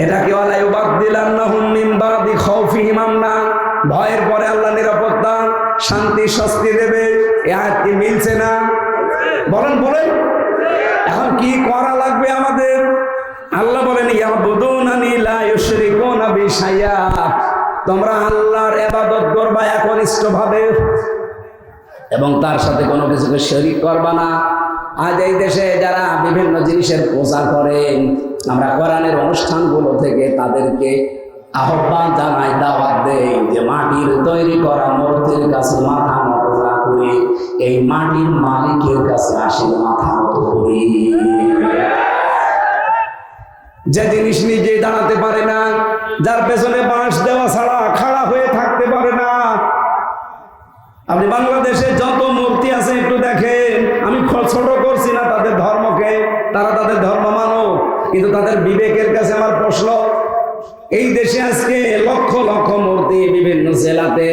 এটা কি ওয়ালা ইউবাদদিলান্নাহুম মিন বাদি খাউফিহিম আমনা, ভয়ের পরে আল্লাহ নিরাপত্তা শান্তি স্বস্তি দেবে। এই আয়াত কি মিলছে না? বলেন বলেন, এখন কি করা লাগবে আমাদের? আল্লাহ বলেন ইয়াবুদুনানি লা ইউশরিকুনা বি শাইআ, তোমরা আল্লাহর ইবাদত করবা একনিষ্ঠভাবে এবং তার সাথে কোনো কিছুকে শরীক করবা না। আজ এই দেশে যারা বিভিন্ন জিনিসের পূজা করেন, আমরা কোরআনের অনুষ্ঠানগুলো থেকে তাদেরকে আহ্বান জানাই, দাওয়াত দেই যে মাটির তৈরি করা মূর্তির কাছে মাথা নত না করে এই মাটির মালিকের কাছে আসেন মাথা নত করি। যে জিনিস নিজে দাঁড়াতে পারে না, যার পেছনে বাঁশ দেওয়া ছাড়া খাড়া হয়ে থাকতে পারে না। আপনি বাংলাদেশে যত মূর্তি আছে একটু দেখেন, আমি ছোট করছি না তাদের ধর্মকে, তারা তাদের ধর্ম মানক, কিন্তু তাদের বিবেকের কাছে আমার প্রশ্ন, এই দেশে আজকে লক্ষ লক্ষ মূর্তি বিভিন্ন জেলাতে,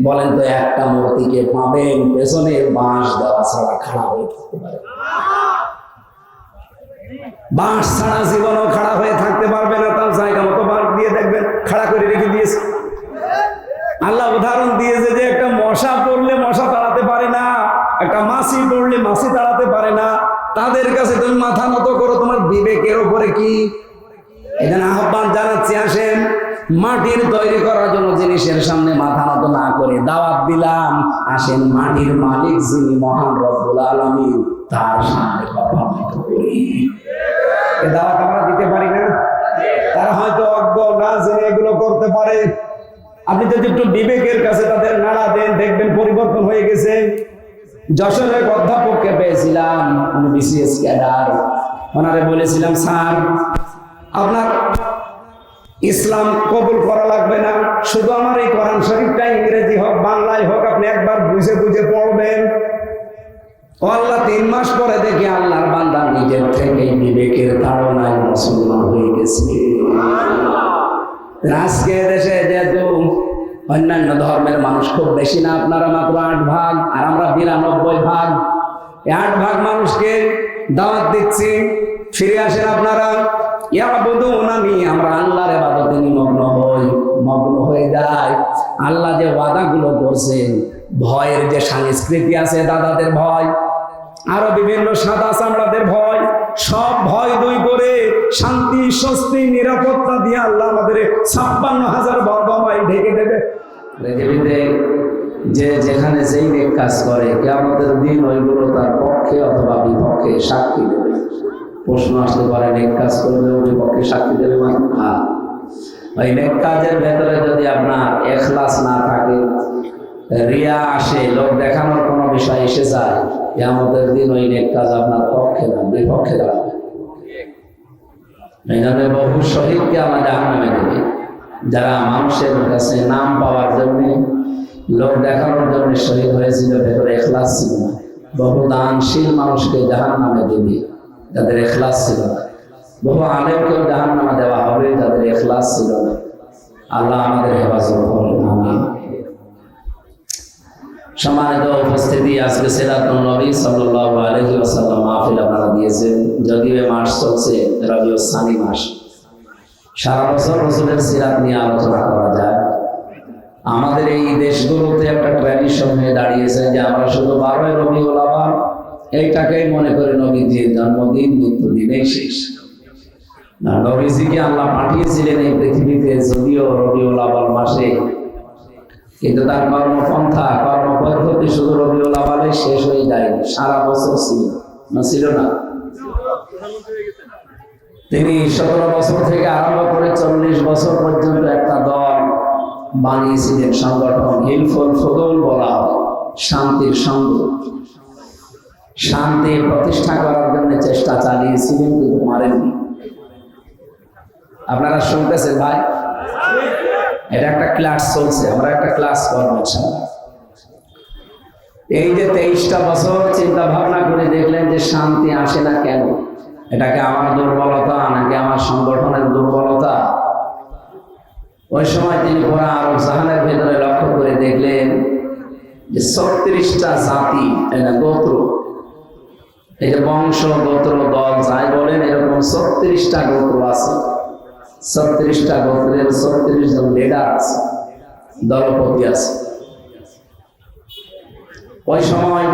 বলেন তো একটা মূর্তিকে পাবেন পেছনে বাঁশ দেওয়া ছাড়া খাড়া হয়ে থাকতে পারে? বাঁশ ছাড়া জীবনও খাড়া হয়ে থাকতে পারবে না। তার জায়গা মতো বাঁশ দিয়ে দেখবেন খাড়া করে রেখে দিয়েছে। আল্লাহ উদাহরণ দিয়েছে যে একটা মশা পড়লে মশা তাড়াতে পারে না, একটা মাছি পড়লে মাছি তাড়াতে পারে না। তাদের কাছে তুমি মাথা নত করো, তোমার বিবেকের উপরে কি? এখানে আহ্বান জানাচ্ছি, আসেন মাটির তৈরি করার জন্য জিনিসের সামনে মাথা নত না করে দাওয়াত দিলাম, আসেন মাটির মালিক যিনি মহান রব্বুল আলামিন তার সামনে কথা করি। এই দাওয়াত আমরা দিতে পারি না? তারা হয়তো অজ্ঞ না জেনে এগুলো করতে পারে। আপনি যদি একটু বিবেকের কাছে তাদের নাড়া দেন, দেখবেন পরিবর্তন হয়ে গেছে। যশোরের অধ্যাপককে পেয়েছিলাম, আমি বিসিএস ক্যাডার, ওনারে বলেছিলাম স্যার আপনার ইসলাম কবুল করা লাগবে না, শুধু আমার এই কোরআন শরীফটা ইংরেজি হোক বাংলায় হোক আপনি একবার বুঝে বুঝে পড়বেন। ও আল্লাহ 3 মাস পরে দেখি আল্লাহর বান্দা নিজের থেকে বিবেকের ধারণায় মুসলমান হয়ে গেছে। আজকে দেশে যেহেতু অন্যান্য ধর্মের মানুষ খুব বেশি না, আপনারা মাত্র 8 ভাগ আর আমরা 92 ভাগ, এই 8 ভাগ মানুষকে দাওয়াত দিচ্ছি, ফিরে আসেন আপনারা। ইয়াবুদুনানি, আমরা আল্লাহর ইবাদতে মগ্ন হয়ে যায়। আল্লাহ যে ওয়াদাগুলো করছেন, ভয়ের যে সংস্কৃতি আছে, দাদাদের ভয়, আরো বিভিন্ন সাদা চামড়াদের ভয়, সব ভয় দূর করে শান্তি স্বস্তি নিরাপত্তা দিয়ে আল্লাহ আমাদের 56,000 বর্গ মাইল ঢেকে দেবে। পৃথিবীতে যে যেখানে যেই নেক কাজ করে কিয়ামতের দিন ওইগুলো তার পক্ষে অথবা বিপক্ষে সাক্ষী দেবে। প্রশ্ন আসতে পারে নেক কাজ করলে ওই বিপক্ষে সাক্ষী দেবে মানে? হ্যাঁ, ওই নেক কাজের ভেতরে যদি আপনার ইখলাস না থাকে, রিয়া আসে, লোক দেখানোর কোনো বিষয় এসে যায়, কিয়ামতের দিন ওই নেক কাজ আপনার পক্ষে না বিপক্ষে দাঁড়াবে। এই জন্য বহু শহীদকে আমরা জাহান্নামে দেবে, যারা মানুষের কাছে নাম পাওয়ার জন্য, লোক দেখানোর জন্য শহীদ হয়েছিল, ভেতরে ইখলাস ছিল না। বহু দানশীল মানুষকে জাহান্নামে দেবে যাদের ইখলাস ছিল না। বহু আলেমকেও জাহান্নামে দেওয়া হবে যাদের ইখলাস ছিল না। আল্লাহ আমাদের হেফাজত করুন, আমিন। সম্মানিত উপস্থিতি, আজকে সিরাতুন নবী সাল্লাল্লাহু আলাইহি ওয়াসাল্লাম মাহফিল আপনারা দিয়েছেন। যদিও মাস চলছে রবিউল সানি মাস, সারা বছর রাসূলের সিরাত নিয়ে আলোচনা করা যায়। আমাদের এই দেশগুলোতে একটা ট্র্যাডিশন হয়ে দাঁড়িয়েছে যে আমরা শুধু 12 রবিউল আউয়াল এইটাকেই মনে করি নবীজির জন্মদিন, মৃত্যুদিন, এই শেষ না। নবীজিকে আল্লাহ পাঠিয়েছিলেন এই পৃথিবীতে যদিও রবিউল আউয়াল মাসে, কিন্তু তার কর্মপন্থা কর্মপদ্ধতি শুধু রবিউল আউয়ালে শেষ হয়ে যায়নি, সারা বছর ছিল না। তিনি 17 বছর থেকে আরম্ভ করে 40 বছর পর্যন্ত একটা দল বানিয়েছিলেন, সংগঠন, হিলফুল ফুদুল বলা হয়, শান্তির সংঘ। শান্তি প্রতিষ্ঠা করার জন্য চেষ্টা চালিয়েছিলেন, কিন্তু মারেননি। আপনারা শুনতেছেন ভাই? এটা একটা ক্লাস চলছে, আমরা একটা ক্লাস করবো। এই যে 23টা বছর চিন্তা ভাবনা করে দেখলেন যে শান্তি আসে না কেন? এটাকে আমার দুর্বলতা নাকি আমার সংগঠনের দুর্বলতা? ওই সময় তিনি পুরা আরব জাহানের ভেতরে লক্ষ্য করে দেখলেন যে 36টা জাতি, গোত্র, এই যে বংশ গোত্র দল যাই বলেন, এরকম 36টা গোত্র আছে। 36টা গোত্রের 36 জন লিডার আছে, দলপতি আছে। ওই সময়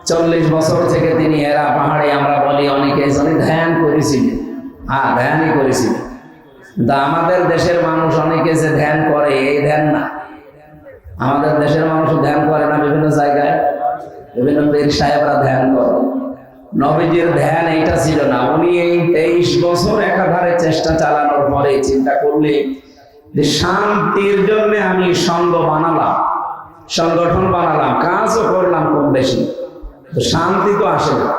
40 বছর থেকে তিনি হেরা পাহাড়ে, আমরা বলি অনেকে ধ্যান করেছিলেন। হ্যাঁ, ধ্যানই করেছিলেন। কিন্তু আমাদের দেশের মানুষ অনেকে যে ধ্যান করে, এই ধ্যান না। আমাদের দেশের মানুষ ধ্যান করে না, বিভিন্ন জায়গায় বিভিন্ন পীর সাহেবরা ধ্যান করে। নবীজির ধ্যান এইটা ছিল না। উনি এই 23 বছর একাধারে চেষ্টা চালানোর পরে চিন্তা করলে যে শান্তির জন্য আমি সংঘ বানালাম, সংগঠন বানালাম, কাজও করলাম কম বেশি, তো শান্তি তো আসে না।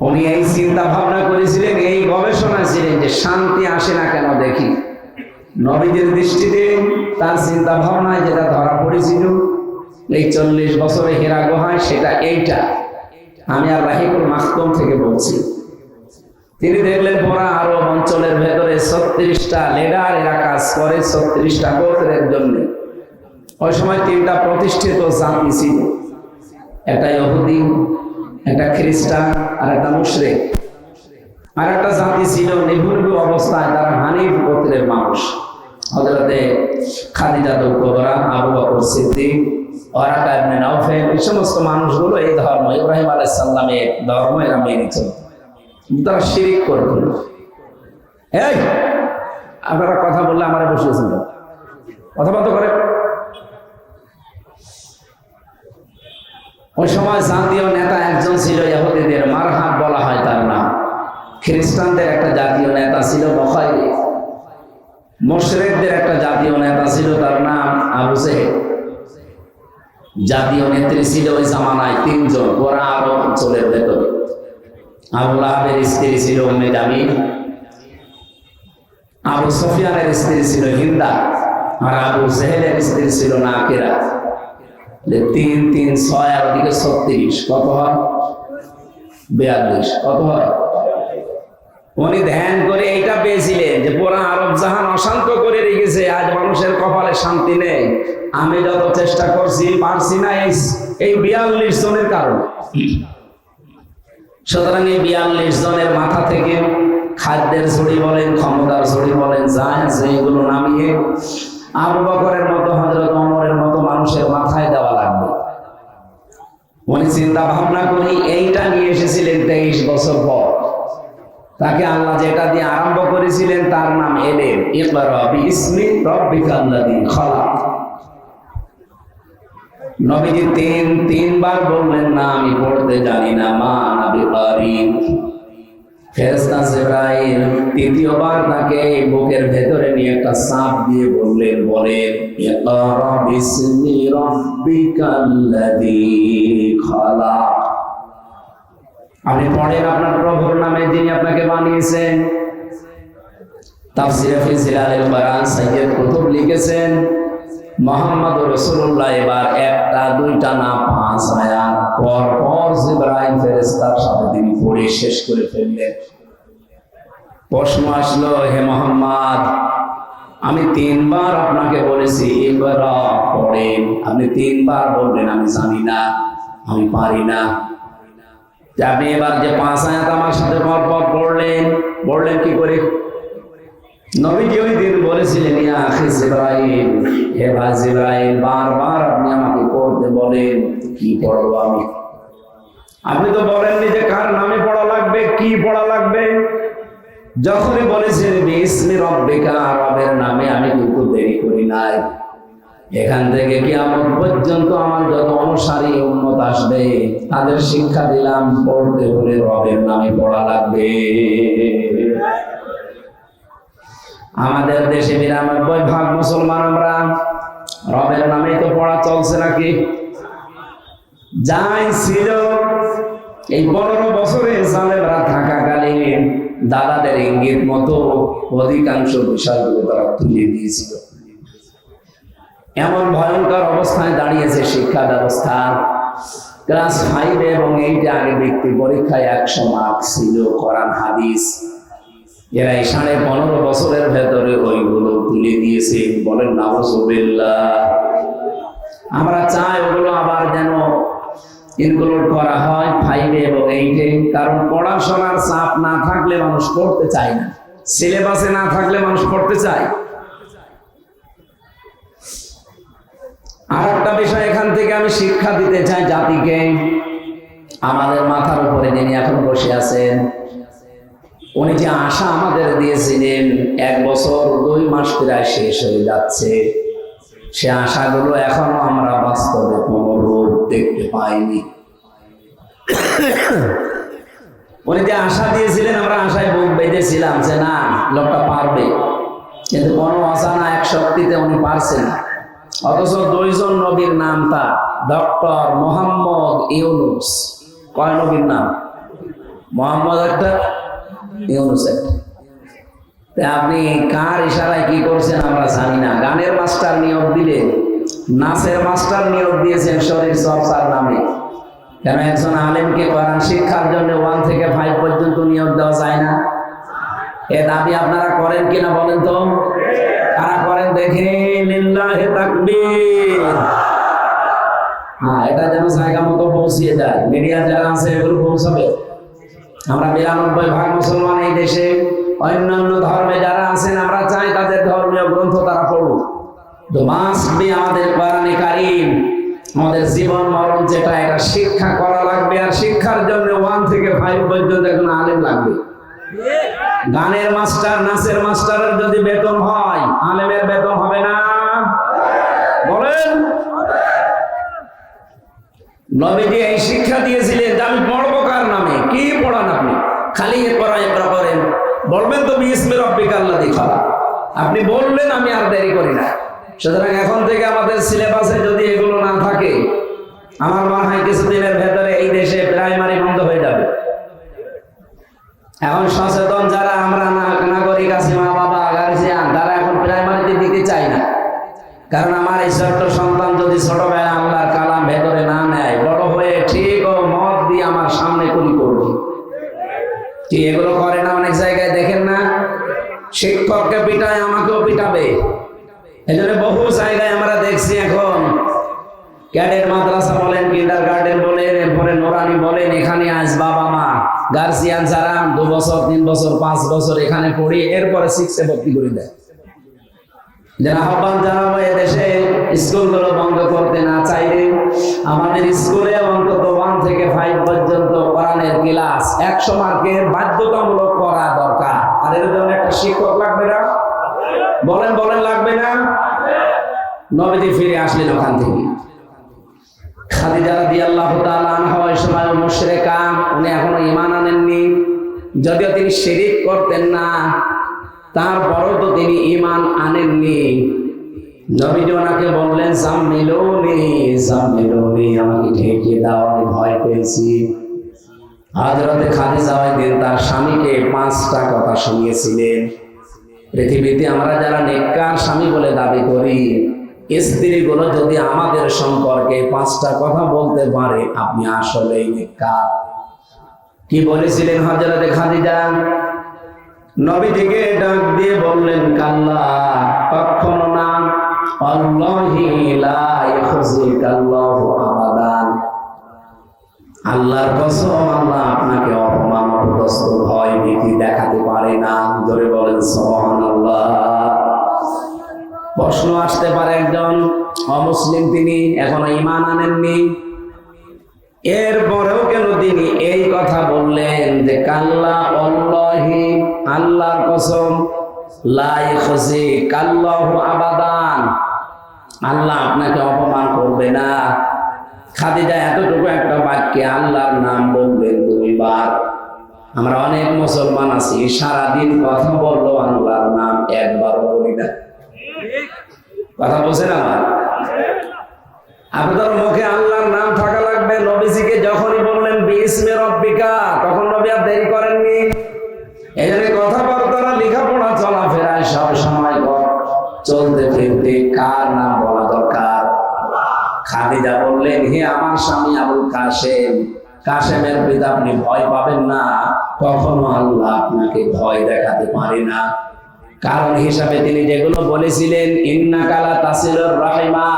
উনি এই চিন্তা ভাবনা করেছিলেন, এই গবেষণা ছিলেন যে শান্তি আসে না কেন দেখি। নবীজির দৃষ্টিতে তার চিন্তা ভাবনায় যেটা ধরা পড়েছিল এই 40 বছরে হেরা গুহায়, সেটা এইটা। আমি আর রাহিকুল মাখতুম থেকে বলছি। তিনি দেখলেন পুরা আরব অঞ্চলের ভেতরে 36টা লিডার এরা কাজ করে 36টা গোত্রের জন্য। ওই সময় 3টা প্রতিষ্ঠিত জাতি ছিল, একটা ইহুদি, একটা খ্রিস্টান, আর একটা মুশরিক। আর একটা জাতি ছিল নির্ভুল অবস্থায়, তারা হানিফ গোত্রের মানুষ। হযরতে খাদিজা কুবরা, আবু বকর সিদ্দিক, ওয়ারাকা ইবনে নাওফেল, এই সমস্ত মানুষগুলো এই ধর্ম, ইব্রাহিম আলাইহিস সালামের ধর্ম এরা মেনে চলত। তারা শিরিক করত। এই আপনারা কথা বললে আমারে বসিয়েছেন, কথা বন্ধ করে। ওই সময় জাতীয় নেতা একজন ছিল ইহুদিদের, মারহাব বলা হয় তার নাম। খ্রিস্টানদের একটা জাতীয় নেতা ছিল বখাইরি। মুশরিকদের একটা জাতীয় নেতা ছিল, তার নাম আবু জেহেল। জাতীয় নেত্রী ছিল ওই জামানায় 3 জন গোরা আরব অঞ্চলের ভেতরে। আবু লাহাবের স্ত্রী ছিল উম্মে জামিল, আবু সুফিয়ানের স্ত্রী ছিল হিন্দা, আর আবু জেহেলের স্ত্রী ছিল নাকিরা। 3 3 6 আর ওদিকে 36, কত হয়? 42। কত হয়? উনি ধ্যান করে এইটা পেয়েছিলেন যে পুরা আরব জাহান অশান্ত করে রেখেছে, আজ মানুষের কপালে শান্তি নেই। আমি যত চেষ্টা করছি পারছি না এই 42 জনের কারণে। সুতরাং এই 42 জনের মাথা থেকে খাদ্যের ঝুড়ি বলেন, ক্ষমতার ঝুড়ি বলেন, যা আছে এগুলো নামিয়ে আবু বকরের মতো, হযরত ওমরের মতো মানুষের মাথায় দেওয়া লাগবে। উনি চিন্তা ভাবনা করি এইটা নিয়ে এসেছিলেন 23 বছর পর। তাকে আল্লাহ যেটা দিয়ে আরম্ভ করেছিলেন তার নাম এলেম। ইকরা বিইসমি রাব্বিকাল্লাযী খালাক। নবীজি তিনবার বললেন না আমি পড়তে জানি না, মা আনা বিকারি। ফেরেশতা জিবরাইল তৃতীয়বার তাকে বুকের ভেতরে নিয়ে একটা চাপ দিয়ে বললেন, ইকরা বিইসমি রাব্বিকাল্লাযী খালাক। আপনি পড়েন আপনার প্রভুর নামে যিনি আপনাকে বানিয়েছেন। তাফসীরে ফি জিলালিল কোরআন সাইয়্যিদ কুতুব লিখেছেন, মুহাম্মদুর রাসূলুল্লাহ এবার 1টা 2টা না 5 আয়াত পর পর জিবরাইল ফেরেশতার সাথে তিনি পড়ে শেষ করে ফেললেন। প্রশ্ন আসলো, হে মুহাম্মদ, আমি 3বার আপনাকে বলেছি ইকরা পড়েন, আপনি 3বার বললেন আমি জানি না, আমি পারি না। আপনি এবার যে 5 আয়াত আমার সাথে পরপর পড়লেন কি করে? নবীজি ওই দিন বলেছিলেন, ইয়া আখি জিবরাইল, হে ভাই জিবরাইল, বারবার আপনি আমাকে পড়তে বলেন, কি পড়বো আমি? আপনি তো বলেননি যে কার নামে পড়া লাগবে, কি পড়া লাগবে। যখনই বলেছেন বিইসমি রাব্বিকা, রবের নামে, আমি কিন্তু দেরি করি নাই। এখান থেকে কিয়ামত পর্যন্ত আমার যত অনুসারী উম্মত আসবে তাদের শিক্ষা দিলাম পড়তে হলে রবের নামে পড়া লাগবে। আমাদের দেশে 92% মুসলমান আমরা, রবের নামে তো পড়া চলছে নাকি? যাই ছিল এই 15 বছরে জালেমরা থাকাকালীন দাদাদের ইঙ্গিত মতো অধিকাংশ বিষয়গুলো তারা তুলে দিয়েছিল। এমন ভয়ঙ্কর অবস্থায় দাঁড়িয়েছে শিক্ষা ব্যবস্থা। ক্লাস 5 এবং 8 আগে ব্যক্তি পরীক্ষায় 100 মার্ক ছিল কোরআন হাদিস। এরা এই 15.5 বছরের ভেতরে ওইগুলো তুলে দিয়েছে। বলেন নাউজুবিল্লাহ। আমরা চাই ওগুলো আবার যেন ইনক্লুড করা হয় 5 এবং 8 এ, কারণ পড়াশোনার চাপ না থাকলে মানুষ পড়তে চায় না। সিলেবাসে না থাকলে মানুষ পড়তে চায়। আর একটা বিষয় এখান থেকে আমি শিক্ষা দিতে চাই জাতিকে। আমাদের মাথার উপরে যিনি এখন বসে আছেন, উনি যে আশা আমাদের দিয়েছিলেন 1 বছর 2 মাস প্রায় শেষ হয়ে যাচ্ছে, সে আশাগুলো এখনো আমরা বাস্তবে কোনো রূপ দেখতে পাইনি। উনি যে আশা দিয়েছিলেন, আমরা আশায় বুক বেঁধেছিলাম যে না, লোকটা পারবে, কিন্তু কোনো অজানা এক শক্তিতে উনি পারছে না। অথচ 2 জন নবীর নাম তার, ডক্টর মোহাম্মদ ইউনুস। কয় নবীর নাম? মোহাম্মদ একটা, ইউনুস একটা। আপনি কার ইশারায় কি করছেন আমরা জানি না। গানের মাস্টার নিয়োগ দিলেন, নাচের মাস্টার নিয়োগ দিয়েছেন শরীর চর্চার নামে। কেন একজন আলেমকে কোরআন শিক্ষার জন্য 1 থেকে 5 পর্যন্ত নিয়োগ দেওয়া যায় না? এ দাবি আপনারা করেন কিনা বলেন তো? কারা করেন দেখে? লিল্লাহি তাকবীর। হ্যাঁ, এটা যেন জায়গা মতো পৌঁছিয়ে যায়। মিডিয়া যারা আছে এগুলো পৌঁছাবে। আমরা 92% মুসলমান এই দেশে। অন্যান্য ধর্মে যারা আছেন, আমরা চাই তাদের ধর্মীয় গ্রন্থ তারা পড়ুক। তো মাস্ট বি আমাদের কোরআনে কারীম, আমাদের জীবন মরণ যেটা, এটা শিক্ষা করা লাগবে। আর শিক্ষার জন্য 1 থেকে 5 পর্যন্ত এখন আলেম লাগবে। গানের মাস্টার, নাচের মাস্টারের যদি বেতন হয়, আলেমের বেতন হবে না? বলেন। নবীজি এই শিক্ষা দিয়েছিলেন যে আমি পড়বো কার নামে? কি পড়ান আপনি? খালি একরা করেন, বলবেন তো বিসমি রাব্বিকাল্লাযী খালাক। আপনি বললেন, আমি আর দেরি করি না। সুতরাং এখন থেকে আমাদের সিলেবাসে যদি এগুলো না থাকে, আমার মনে হয় কিছুদিনের ভেতরে এই দেশে প্রাইমারি বন্ধ হয়ে যাবে। এখন সচেতন যারা আমরা নাগরিক আছি, মা বাবা গার্জিয়ান, তারা এখন প্রাইমারিতে দিতে চাই না। কারণ আমার এই ছোট্ট সন্তান যদি ছোটবেলায় আল্লাহর কালাম ভেতরে না নেয়, বড় হয়ে ঠিক ও মত দিয়ে আমার সামনে কুলি করবে। কি এগুলো করে না? অনেক জায়গায় দেখেন না, শিক্ষককে পিটায়, আমাকেও পিটাবে। এই জন্য বহু জায়গায় আমরা দেখছি এখন ক্যাডেট মাদ্রাসা বলেন, কিন্ডারগার্টেন বলেন, এরপরে নোরানি বলেন, এখানে আজ বাবা মা গার্জিয়ান যারা 2 বছর 3 বছর 5 বছর এখানে পড়ি, এরপরে 6 এ ভর্তি করে দেয়। যারা আহ্বান জানাবো, এদেশে স্কুলগুলো বন্ধ করতে না চাইলে আমাদের স্কুলে অন্তত 1 থেকে 5 পর্যন্ত কোরআনের ক্লাস 100 মার্কের বাধ্যতামূলক করা দরকার। আর এর জন্য একটা শিক্ষক লাগবে না? বলেন বলেন, লাগবে না? নবীজি ফিরে আসলেন ওখান থেকে। খাদিজা রাদিয়াল্লাহু তাআলা আনহা ওই সময় মুশরিকা, উনি এখনো ঈমান আনেননি। যদিও তিনি শিরক করতেন না, তারপরও তো তিনি ঈমান আনেননি। নবীজি ওনাকে বললেন, জাম্মিলুনি জাম্মিলুনি, আমাকে ঢেকে দাও, আমি ভয় পেয়েছি। হযরতে খাদিজা ওই দিন তার স্বামীকে 5টা কথা শুনিয়েছিলেন। পৃথিবীতে আমরা যারা নেককার স্বামী বলে দাবি করি, স্ত্রীগুলো যদি আমাদের সম্পর্কে 5টা কথা বলতে পারে, আপনি আসলেই নেককার। কি বলেছিলেন হযরতে খাদিজা? নবীজিকে ডাক দিয়ে বললেন, কাল্লা, কখনো না, আল্লাহি লা ইখজিকাল্লাহু আবাদান, আল্লাহর কসম, আল্লাহ আপনাকে অপমান অপদস্থ ভয় ভীতি দেখাতে পারে না। ধরে বলেন সুবহানাল্লাহ। প্রশ্ন আসতে পারে, একজন অমুসলিম, তিনি এখনো ঈমান আনেননি, এরপরেও কেন তিনি এই কথা বললেন যে কাল্লা আল্লাহি, আল্লাহর কসম, লা ইখজিকাল্লাহু আবাদান, আল্লাহ আপনাকে অপমান করবে না। খাদিজা এতটুকু একটা বাক্যে আল্লাহর নাম বললেন 2 বার। আমরা অনেক মুসলমান আছি, সারাদিন কথা বললো আল্লাহর নাম একবারও বলি না। কথা বলছেন আমার? আপনাদের মুখে আল্লাহর নাম থাকা লাগবে। নবীজিকে যখনই বললেন বিসমি রাব্বিকা, তখন নবী আর দেরি করেননি। এই জন্য কথাবার্তা, লেখাপড়া, চলাফেরায় সব সময় চলতে ফিরতে কার নাম বলা দরকার? খাদিজা বললেন, হে আমার স্বামী আবুল কাসেম, কাসেমের পিতা, আপনি ভয় পাবেন না, কখনো আল্লাহ আপনাকে ভয় দেখাতে পারে না। কারণ হিসাবে তিনি যেগুলো বলেছিলেন, ইন্নাকা লা তাসিলুর রাহিমা,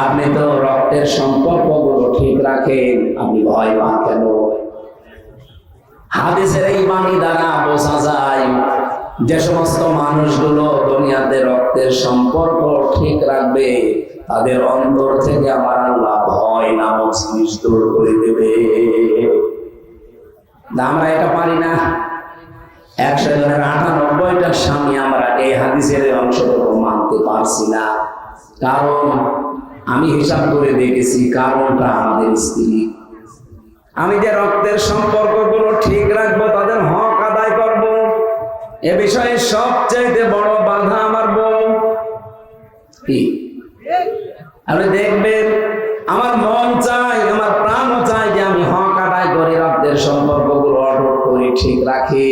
আপনি তো রক্তের সম্পর্কগুলো ঠিক রাখেন, আপনি ভয় পান কেন? হাদিসের এই বাণী দ্বারা বোঝা যায় যে সমস্ত মানুষগুলো দুনিয়াতে রক্তের সম্পর্ক ঠিক রাখবে তাদের অন্তর থেকে আমার আল্লাহ ভয় নামক জিনিস দূর করে দেবে। আমরা এটা পারি না। 100 জনের 98টা স্বামী আমরা এই হাদিসের অংশটুকু মানতে পারছি না। কারণ আমি হিসাব করে দেখেছি, কারণটা আমাদের স্ত্রী। আমি যে রক্তের সম্পর্কগুলো ঠিক রাখবো, তাদের হক আদায় করব, এ বিষয়ে সবচাইতে বড় বাধা আমার বউ। কি আপনি দেখবেন, আমার মন চাই, আমার প্রাণও চাই যে আমি হক আদায় করে রক্তের সম্পর্কগুলো অটুট করে ঠিক রাখি,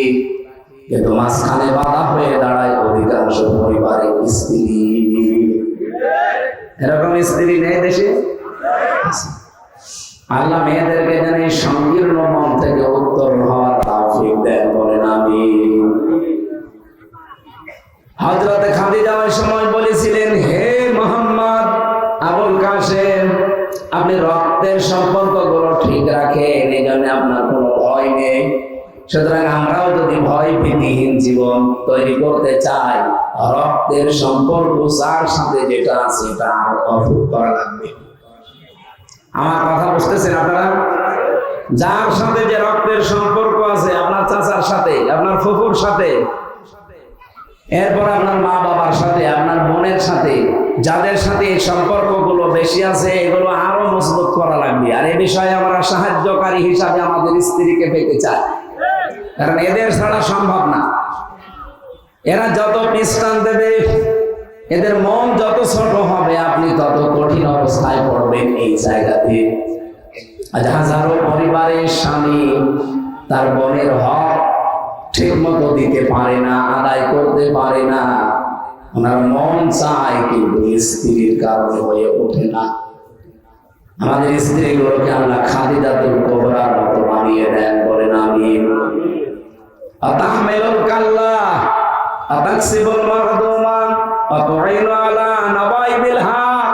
কিন্তু মাঝখানে বাধা হয়ে দাঁড়ায় অধিকাংশ পরিবারের স্ত্রী। এরকম স্ত্রী নেই দেশে? আল্লাহ মেয়েদেরকে যেন সংকীর্ণ মন থেকে উত্তর হওয়ার তৌফিক দেন, বলেন আমিন। হযরত খাদিজা ওই সময় বলেছিলেন, হে মুহাম্মদ আবুল কাসেম, আপনি রক্তের সম্পর্কগুলো ঠিক রাখেন, এই জন্য আপনার কোনো ভয় নেই। সুতরাং আমরাও যদি ভয় ভীতিহীন জীবন তৈরি করতে চাই, রক্তের সম্পর্ক যার সাথে যেটা আছে এটা অটুট করা লাগবে। আমার কথা বুঝতেছেন আপনারা? যার সাথে যে রক্তের সম্পর্ক আছে, আপনার চাচার সাথে, আপনার ফুফুর সাথে, এরপর আপনার মা বাবার সাথে, আপনার বোনের সাথে, যাদের সাথে এই সম্পর্কগুলো বেশি আছে, এগুলো আরো মজবুত করা লাগবে। আর এ বিষয়ে আমরা সাহায্যকারী হিসাবে আমাদের স্ত্রীকে পেতে চাই, কারণ এদের ছাড়া সম্ভব না। এরা যত পিস্টান দেবে, এদের মন যত ছোট হবে, আপনি তত কঠিন অবস্থায় পড়বেন এই জায়গাতে। আজ হাজারো পরিবারের স্বামী তার বোনের হক ঠিক মতো দিতে পারে না, আদায় করতে পারে না। ওনার মন চায়, কিন্তু স্ত্রীর কারণে হয়ে ওঠে না। আমাদের স্ত্রীগুলোকে আল্লাহ খাদিজাতুল কুবরার মতো বানিয়ে দেন, বলেন আমিন। আতাহমিলুল কাল্লা আতাকসিবুল মারদুমা আতুইনু আলা নাবাইবিল হক।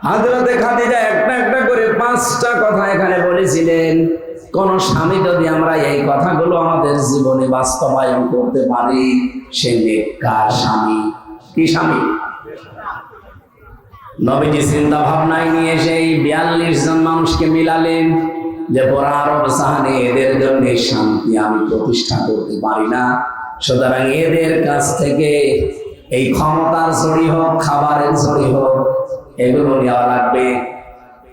হযরত খাদিজা একটা একটা করে 5টা কথা এখানে বলেছিলেন। কোন স্বামী যদি আমরা এই কথাগুলো আমাদের জীবনে বাস্তবায়ন করতে পারি, সে নেককার স্বামী। কি স্বামী? নবীজি চিন্তা ভাবনায় নিয়ে সেই 42 জন মানুষকে মিলালেন যে পুরা আরব জাহানে এদের জন্য শান্তি আমি প্রতিষ্ঠা করতে পারি না, সুতরাং এদের কাছ থেকে এই ক্ষমতার ছড়ি হোক, খাবারের ছড়ি হোক, এগুলো নেওয়া লাগবে।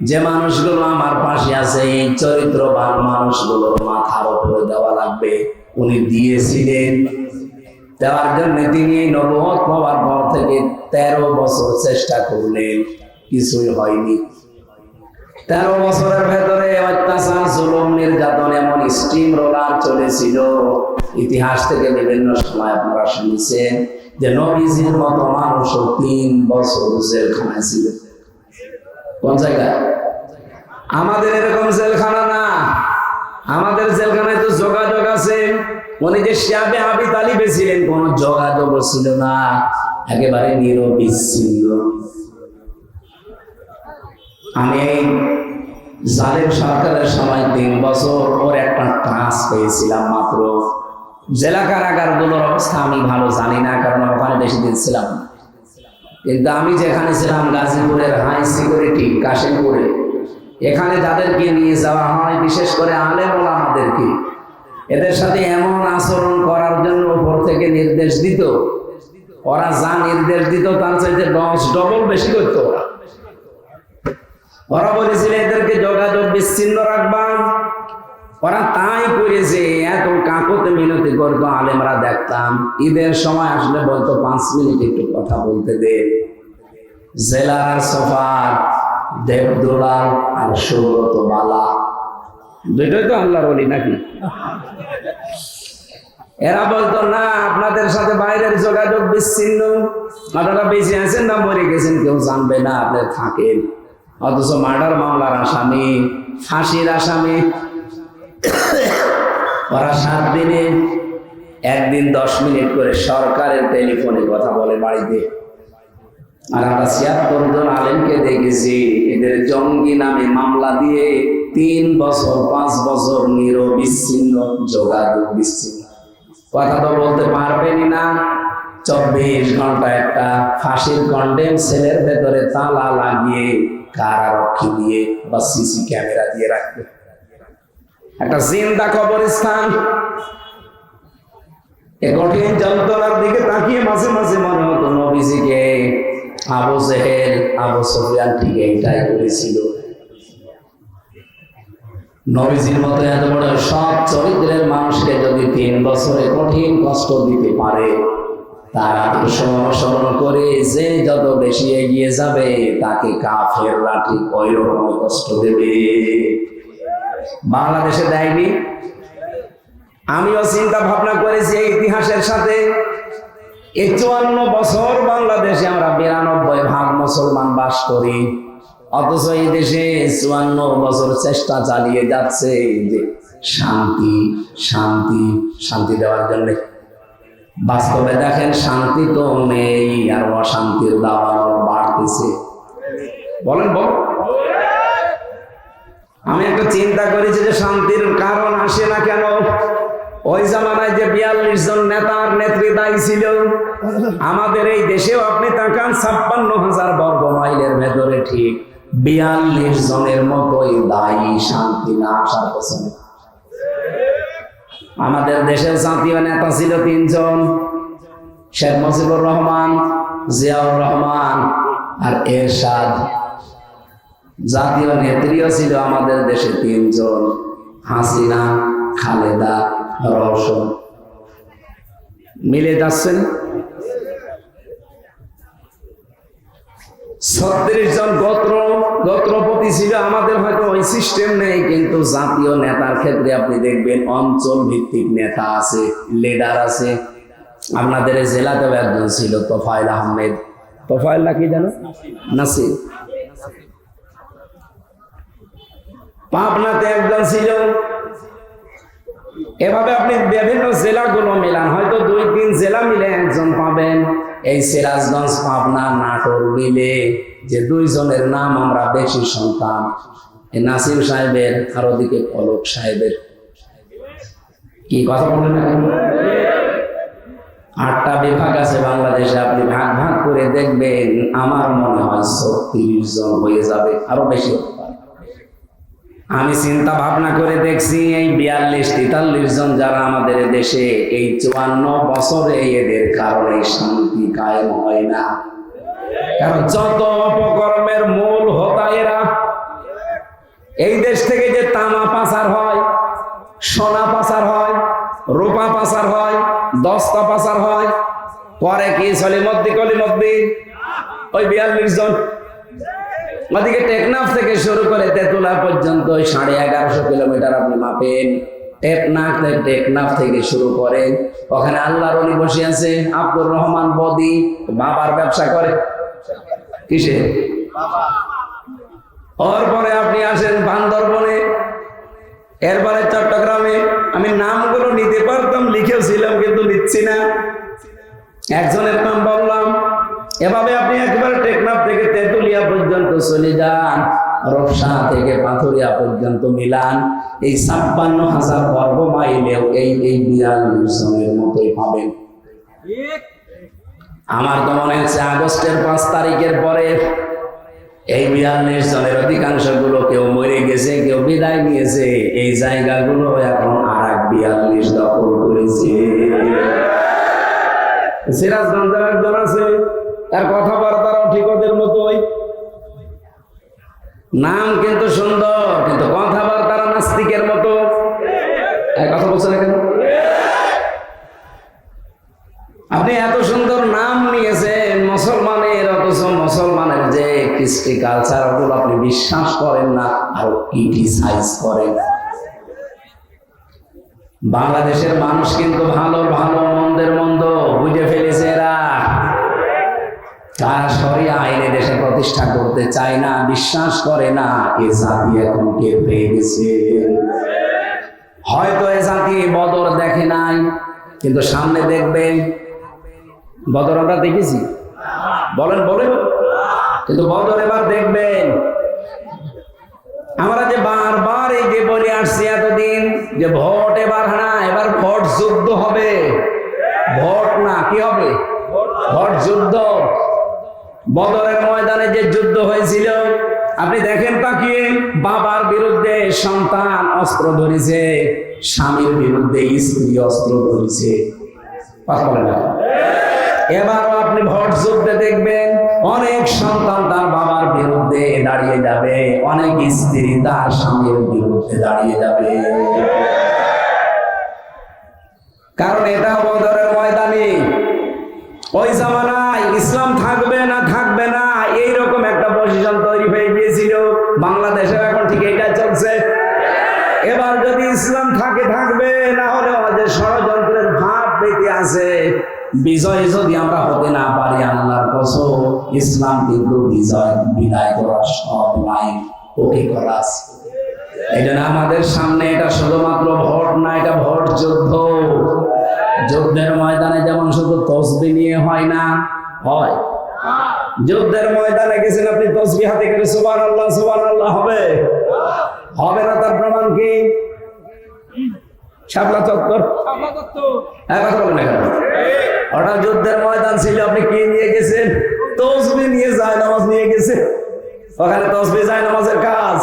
যে মানুষগুলো আমার পাশে আছে, এই চরিত্রবান মানুষগুলোর মাথার উপরে দেওয়া লাগবে। উনি দিয়েছিলেন। দেওয়ার জন্য তিনি নবুয়ত হওয়ার পর থেকে 13 বছর চেষ্টা করলেন, কিছুই হয়নি। 13 বছরের ভেতরে অত্যাচার, জুলুম, নির্যাতন এমন স্টিম রোলার চলেছিল। ইতিহাস থেকে বিভিন্ন সময় আপনারা শুনেছেন যে নবীজির মতো মানুষও 3 বছর জেলখানায় ছিল। কোন জায়গায়? আমাদের এরকম জেলখানা না, আমাদের জেলখানায় তো যোগাযোগ আছে। উনি যে শিয়াবে আবি তালিবে ছিলেন, কোন যোগাযোগ ছিল না, একেবারে নিরবিচ্ছিন্ন। আমি এই জালেম সরকারের সময় 3 বছর ওর একটা ট্রান্স পেয়েছিলাম মাত্র। জেলা কারাগারগুলোর অবস্থা আমি ভালো জানি না, কারণ ওখানে বেশি দিন ছিলাম না। কিন্তু আমি যেখানে ছিলাম গাজীপুরের হাই সিকিউরিটি কাশিমপুরে, এখানে যাদেরকে নিয়ে যাওয়া হয়, বিশেষ করে আলেম ওলামাদেরকে, এদের সাথে এমন আচরণ করার জন্য উপর থেকে নির্দেশ দিত। ওরা যা নির্দেশ দিত তার চাইতে 10 ডবল বেশি করত। ওরা বলেছিল এদেরকে যোগাযোগ বিচ্ছিন্ন রাখবা। ওরা তাই করেছে। এত কাকতে মিনতি করতো, আলেমরা দেখতাম। ঈদের সময় আসলে বলতো 5 মিনিট একটু কথা বলতে দে। জেলার সফার, দেবদোলাল আর সুব্রত বালা, দুটোই তো আল্লাহর ওলি নাকি? এরা বলতো না, আপনাদের সাথে বাইরের যোগাযোগ বিচ্ছিন্ন, আপনারা বেঁচে আছেন না মরে গেছেন কেউ জানবে না, আপনি থাকেন। অথচ মার্ডার মামলার আসামি, ফাঁসির আসামি, ওরা 7 দিনে 1 দিন 10 মিনিট করে সরকারের টেলিফোনে কথা বলে বাড়িতে। আর আমরা 76 জন আলেমকে দেখেছি এদের জঙ্গি নামে মামলা দিয়ে 3 বছর 5 বছর নিরবিচ্ছিন্ন যোগাযোগ বিচ্ছিন্ন। কথা তো বলতে পারবেনই না। 24 ঘন্টা একটা ফাঁসির কন্ডেম সেলের ভেতরে তালা লাগিয়ে কারারক্ষী দিয়ে বা সিসি ক্যামেরা দিয়ে রাখবে, একটা জিন্দা কবরস্থান। এ কঠিন যন্ত্রণার দিকে তাকিয়ে মাঝে মাঝে মনে হতো নবীজিকে আবু জেহেল আবু সুফিয়ান ঠিক এইটাই করেছিল। নবীজির মতো এত বড় সৎ চরিত্রের মানুষকে যদি 3 বছরে কঠিন কষ্ট দিতে পারে, তার আদর্শ অনুসরণ করে যে যত বেশি এগিয়ে যাবে তাকে কাফেররা ঠিক ওই রকম কষ্ট দেবে। বাংলাদেশে দেয়নি। আমিও চিন্তা ভাবনা করেছি এই ইতিহাসের সাথে। 51 বছর বাংলাদেশে আমরা 92% মুসলমান বাস করি, অথচ এই দেশে 54 বছর চেষ্টা চালিয়ে যাচ্ছে যে শান্তি শান্তি শান্তি দেওয়ার জন্য। বাস্তবে দেখেন শান্তি তো নেই, আর অশান্তির দাওয়াত বাড়তেছে। বলেন বল। আমি একটা চিন্তা করেছি যে শান্তির কারণ আসে না কেন। ওই জামানায় যে 42 জন নেতার নেত্রী দায়ী ছিল, আমাদের এই দেশেও আপনি তাকান 56,000 বর্গ মাইলের ভেতরে ঠিক 42 জনের মতোই দায়ী শান্তি না আসার পেছনে। আমাদের দেশের জাতীয় নেতা ছিল 3 জন, শেখ মুজিবুর রহমান, জিয়াউর রহমান আর এরশাদ। জাতীয় নেত্রীও ছিল আমাদের দেশে 3 জন, হাসিনা, খালেদা, রওশন। মিলে যাচ্ছেন। 36 জন গোত্রপতি ছিল আমাদের। হয়তো ওই সিস্টেম নেই, কিন্তু জাতীয় নেতার ক্ষেত্রে আপনি দেখবেন অঞ্চল ভিত্তিক নেতা আছে, লিডার আছে। আপনাদের জেলাতেও একজন ছিল তোফায়েল আহমেদ। তোফায়েল নাকি জানো? নাসির। পাবনাতে একজন ছিল। এভাবে আপনি বিভিন্ন জেলাগুলো মিলান, হয়তো 2-3 জেলা মিলে একজন পাবেন। এই সিরাজগঞ্জ, পাবনা, নাটোর মিলে যে 2 জনের নাম আমরা বেশি সন্তান, এই নাসিম সাহেবের আর ওদিকে পলক সাহেবের। কি কথা বলেন না? 8টা বিভাগ আছে বাংলাদেশে। আপনি ভাগ ভাগ করে দেখবেন, আমার মনে হয় 36 জন হয়ে যাবে, আরো বেশি হতে পারে। আমি চিন্তা ভাবনা করে দেখছি এই 42-43 জন যারা আমাদের দেশে, এই 54 বছরে এদের কারণে শান্তি কায়েম হয় না। কারণ যত অপকর্মের মূল হোতা এরা। এই দেশ থেকে যে তামা পাচার হয়, সোনা পাচার হয়, রূপা পাচার হয়, দস্তা পাচার হয়, করে কি সলিমদ্দি কলিমদ্দি? ওই 42 জন। ওদিকে টেকনাফ থেকে শুরু করে তেতুলা পর্যন্ত 1150 কিলোমিটার আপনি মাপেন। টেকনাফ থেকে শুরু করে, ওখানে আল্লাহর ওলি বসে আছে আব্দুর রহমান বদি, বাবার ব্যবসা করে। কিসে? ওর পরে আপনি আসেন বান্দরবনে, এরপরে চট্টগ্রামে। আমি নামগুলো নিতে পারতাম, লিখেছিলাম, কিন্তু নিচ্ছি না। একজনের নাম বললাম। এভাবে আপনি একবার টেকনাফ থেকে তেতুলিয়া পর্যন্ত চলে যান, রূপসা থেকে পাথুরিয়া পর্যন্ত মিলান, এই 56,000 বর্গ মাইলেও এই 42 জনের মতোই পাবেন। আমার তো মনে হচ্ছে আগস্টের 5 তারিখের পরে এই 42 জনের অধিকাংশ গুলো কেউ মরে গেছে, কেউ বিদায় নিয়েছে। এই জায়গাগুলো এখন আর 42 দখল করেছে। সিরাজগঞ্জের একজন আছে, তার কথাবার্তারাও ঠিক ওদের মতোই। নাম কিন্তু সুন্দর, কিন্তু কথাবার্তারা নাস্তিকের মতো। কথা বলছেন কেন? আপনি এত সুন্দর নাম নিয়েছেন মুসলমানের, অথচ মুসলমানের যে কৃষ্টি কালচার ওগুলো আপনি বিশ্বাস করেন না, আর ক্রিটিসাইজ করেন। বাংলাদেশের মানুষ কিন্তু ভালো ভালো মন্দের মন্দ বুঝে ফেলেছে এরা। তারা শরিয়া আইনে দেশে প্রতিষ্ঠা করতে চায় না, বিশ্বাস করে না। এ জাতি এখন টের পেয়ে গেছে। হয়তো এ জাতি বদর দেখে নাই, কিন্তু সামনে দেখবেন। বদর আমরা দেখেছি, বলেন বলেন, কিন্তু বদর এবার দেখবেন। আমরা যে বারবার এই যে বলে আসছি এতদিন যে ভোট এবার না, এবার ভোট যুদ্ধ হবে, ভোট না কি হবে, ভোট যুদ্ধ। বদরের ময়দানে যে যুদ্ধ হয়েছিল আপনি দেখেন তাকিয়ে, বাবার বিরুদ্ধে সন্তান অস্ত্র ধরেছে, স্বামীর বিরুদ্ধে স্ত্রী অস্ত্র ধরেছে। কথা বলেন না? এবারও আপনি ভোট যুদ্ধে দেখবেন অনেক সন্তান তার বাবার বিরুদ্ধে দাঁড়িয়ে যাবে, অনেক স্ত্রী তার স্বামীর বিরুদ্ধে দাঁড়িয়ে যাবে। কারণ এটা বদরের ময়দানে। ওই জামানায় ইসলাম থাকবে না থাকবে না এইরকম একটা পজিশন তৈরি হয়ে গিয়েছিল। বাংলাদেশে এখন ঠিক এটা চলছে। এবার যদি ইসলাম থাকে থাকবে, না হলে যে ষড়যন্ত্রের ভাব বেঁধে আছে। বিজয় যদি আমরা হতে না পারি, আল্লাহর কসম ইসলাম কিন্তু বিজয় বিদায় করার সব লাইন ওকে করা আছে। এই জন্য আমাদের সামনে এটা শুধুমাত্র ভোট না, এটা ভোট যুদ্ধ। যুদ্ধের ময়দানে যেমন শুধু তসবিহ নিয়ে হয় না, হয় যুদ্ধের ময়দানে গেছেন আপনি তসবিহ হাতে করে সুবহানাল্লাহ সুবহানাল্লাহ হবে, হবে না? তার প্রমাণ কি? শাপলা চত্বর, কথা বলেন না কেন? ওটা যুদ্ধের ময়দান ছিল। আপনি কি নিয়ে গেছেন? তসবিহ নিয়ে, যায় নামাজ নিয়ে গেছে। ওখানে তসবিহ যায় নামাজের কাজ।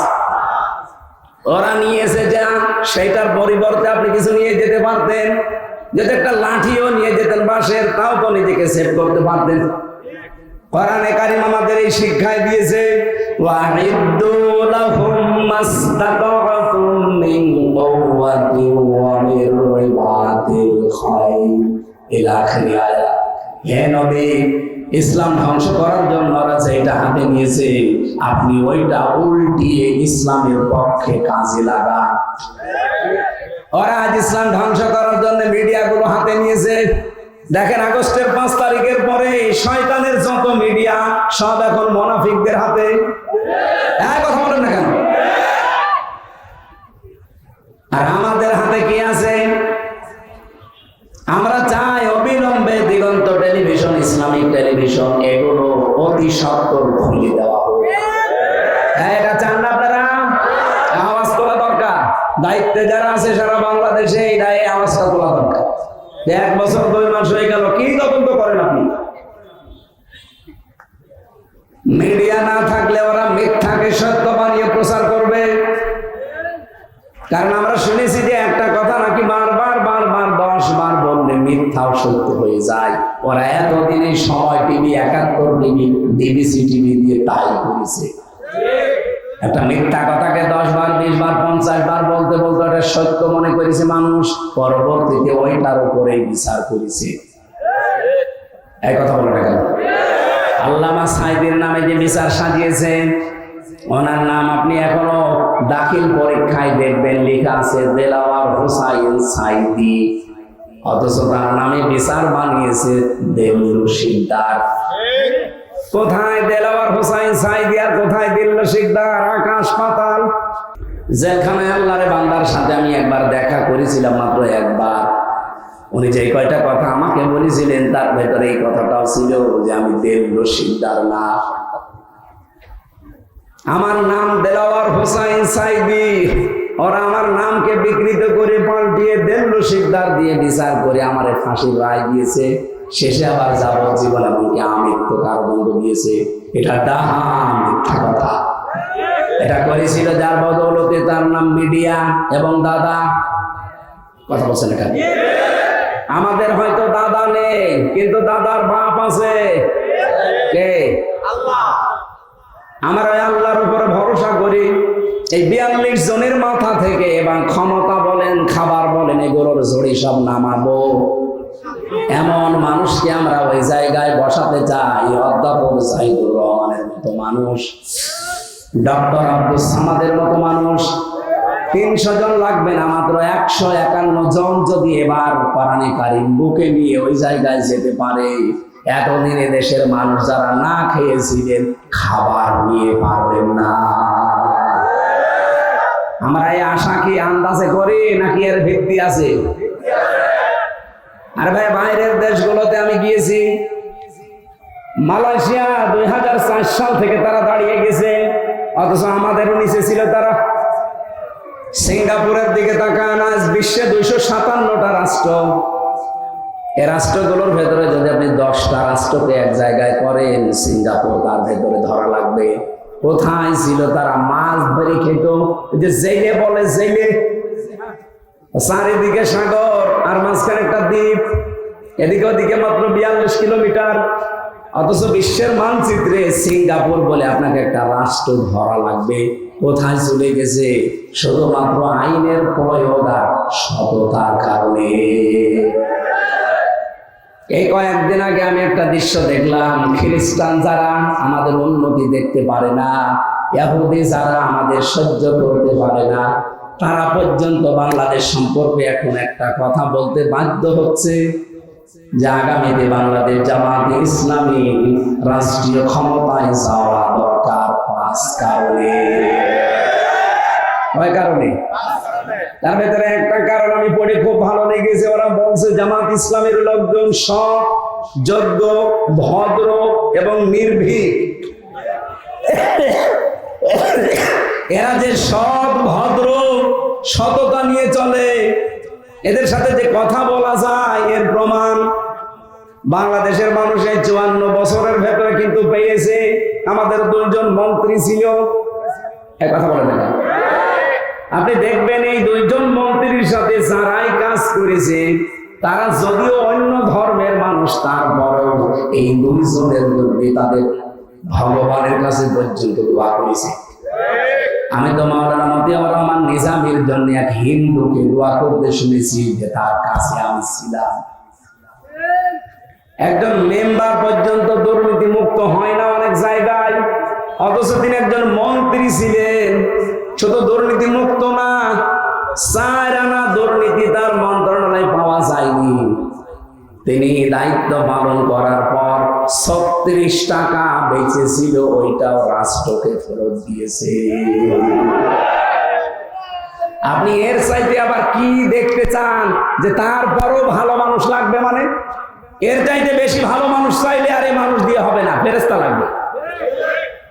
ওরা নিয়েছে যা, সেইটার পরিবর্তে আপনি কিছু নিয়ে যেতে পারতেন। যদি একটা লাঠিও নিয়ে যেতেন বাঁশের, তাও তো নিজেকে সেভ করতে পারতেন। কোরআনে কারীম আমাদের এই শিক্ষায় দিয়েছে, ওয়াহিদ্দু লাহুম মাসতাতা'তুম মিন কুওয়াতিন ওয়া মির রিবাতিল খায়ল ইলা আখির আয়াত। হে নবী, ইসলাম ধ্বংস করার জন্য ওরা যেটা হাতে নিয়েছে, আপনি ওইটা উল্টিয়ে ইসলামের পক্ষে কাজে লাগান। ওরা আজ ইসলাম ধ্বংস করার জন্য মিডিয়াগুলো হাতে নিয়েছে। দেখেন আগস্টের 5 তারিখের পরে শয়তানের যত মিডিয়া সব এখন মুনাফিকদের হাতে। কথা বলেন না কেন? আর আমাদের হাতে কি আছে? আমরা চাই অবিলম্বে দিগন্ত টেলিভিশন, ইসলামিক টেলিভিশন এগুলো অতি সত্বর খুলে দেওয়া হোক। এটা চান না আপনারা? আওয়াজ তোলা দরকার। দায়িত্বে যারা আছে সারা বাংলাদেশে এই আওয়াজটা তোলা দরকার। 1 বছর 2 মাস হয়ে গেল, কি তদন্ত করেন আপনি? মিডিয়া না থাকলে ওরা মিথ্যাকে সত্য বানিয়ে প্রচার করবে। কারণ আমরা শুনেছি যে একটা কথা নাকি বারবার 10 বার বললে মিথ্যাও সত্য হয়ে যায়। ওরা এতদিনে সময় টিভি, 71 টিভি, ডিবিসি টিভি দিয়ে তাই করেছে। একটা মিথ্যা কথাকে 10 বার, 20 বার, 50 বার বলতে বলতে ওটা সত্য মনে করেছে মানুষ। পরবর্তীতে ওইটার উপরে বিচার করেছে। এই কথা বলে না কেন? আল্লামা সাঈদীর নামে যে বিচার সাজিয়েছেন, ওনার নাম আপনি এখনো দাখিল পরীক্ষায় দেখবেন লেখা আছে দেলাওয়ার হোসাইন সাঈদী, অথচ তার নামে বিচার বানিয়েছে দেলু শিকদার। কোথায় দেলাওয়ার হোসাইন সাঈদী আর কোথায় দিল্লু শিকদার? আকাশ পাতাল। যেখানে আল্লাহর বান্দার সাথে আমি একবার দেখা করেছিলাম, মাত্র একবার। উনি যে কয়টা কথা আমাকে বলেছিলেন তার ভেতরে এই কথাটাও ছিল যে আমি দিল্লু শিকদার না, আমার নাম দেলাওয়ার হোসাইন সাঈদী। ওরা আমার নামকে বিকৃত করে পাল্টিয়ে দিল্লু শিকদার দিয়ে বিচার করে আমারে ফাঁসির রায় দিয়েছে। শেষে আবার যাবজ্জীবন এমনকি আমৃত্যু কারাদণ্ড দিয়েছে। এটা ডাহা মিথ্যা কথা। এটা করেছিল যার বদৌলতে তার নাম মিডিয়া এবং দাদা। কথা বলছেন এখানে? আমাদের হয়তো দাদা নেই, কিন্তু দাদার বাপ আছে। কে? আল্লাহ। আমরা আল্লাহর উপরে ভরসা করি। এই 42 জনের মাথা থেকে এবং ক্ষমতা বলেন, খাবার বলেন, এগুলোর ঝড়ি সব নামাবো। এমন মানুষকে আমরা ওই জায়গায় বসাতে চাই। অধ্যাপক জাহিদুর রহমানের মতো মানুষ, ডক্টর আব্দুস সামাদের মতো মানুষ। 300 জন লাগবে না, মাত্র 151 জন যদি এবার কোরআনে কারীম বুকে নিয়ে ওই জায়গায় যেতে পারে, এতদিনে দেশের মানুষ যারা না খেয়েছিলেন খাবার নিয়ে পারবেন না। আমরা এই আশা কি আন্দাজে করি নাকি এর ভিত্তি আছে? আর ভাই, বাইরের দেশগুলোতে আমি গিয়েছি। মালয়েশিয়া 2004 সাল থেকে তারা দাঁড়িয়ে গেছে, অথচ আমাদেরও নিচে ছিল তারা। সিঙ্গাপুরের দিকে তাকান, আজ বিশ্বে 257টা রাষ্ট্র। এই রাষ্ট্রগুলোর ভেতরে যদি আপনি 10টা রাষ্ট্রকে এক জায়গায় করেন, সিঙ্গাপুর তার ভেতরে ধরা লাগবে। কোথায় ছিল তারা? মাছ ধরে খেত, যে জেলে বলে, জেলে। চারিদিকে সাগর আর মাঝখানে একটা দ্বীপ, এদিকে ওদিকে মাত্র 42 কিলোমিটার। অথচ বিশ্বের মানচিত্রে সিঙ্গাপুর বলে আপনাকে একটা রাষ্ট্র ধরা লাগবে। কোথায় চলে গেছে? শুধুমাত্র আইনের প্রয়োগ আর সততার কারণে। এই কয়েকদিন আগে আমি একটা দৃশ্য দেখলাম। খ্রিস্টান যারা আমাদের উন্নতি দেখতে পারে না, ইহুদি যারা আমাদের সহ্য করতে পারে না, তারা পর্যন্ত বাংলাদেশ সম্পর্কে এখন একটা কথা বলতে বাধ্য হচ্ছে যে আগামীতে বাংলাদেশ জামাতে ইসলামী রাষ্ট্রীয় ক্ষমতায় যাওয়া দরকার 5 কারণে। কয় কারণে? তার ভেতরে একটা কারণ আমি পড়ে খুব ভালো লেগেছে। ওরা বলছে জামাত ইসলামের লোকজন সৎ, যোগ্য, ভদ্র এবং নির্ভীক। এরা যে সৎ, ভদ্র, সততা নিয়ে চলে, এদের সাথে যে কথা বলা যায়, এর প্রমাণ বাংলাদেশের মানুষ এই 54 বছরের ভেতরে কিন্তু পেয়েছে। আমাদের 2জন মন্ত্রী ছিল, এক কথা বলেন না। আপনি দেখবেন এই 2জন মন্ত্রীর সাথে যারাই কাজ করেছে, তারা যদিও অন্য ধর্মের মানুষ, তারপরেও এই 2জনের মধ্যে তাদের ভগবানের কাছে পর্যন্ত দোয়া করেছে। আমি তো মাওলানা মতিয়ার রহমান নিজামীর জন্য এক হিন্দুকে দোয়া করতে শুনেছি যে তার কাছে আমি ছিলাম। একজন মেম্বার পর্যন্ত দুর্নীতি মুক্ত হয় না অনেক জায়গায়, অথচ তিনি একজন মন্ত্রী ছিলেন। শুধু দুর্নীতি মুক্ত না, 4 আনা দুর্নীতি তার মন্ত্রণালয়ে পাওয়া যায়নি। তিনি দায়িত্ব পালন করার পর 36 টাকা বেঁচেছিল, ওইটাও রাষ্ট্রকে ফেরত দিয়েছে। আপনি এর চাইতে আবার কি দেখতে চান? যে তারপরও ভালো মানুষ লাগবে, মানে এর চাইতে বেশি ভালো মানুষ চাইলে আর এই মানুষ দিয়ে হবে না, ফেরেশতা লাগবে।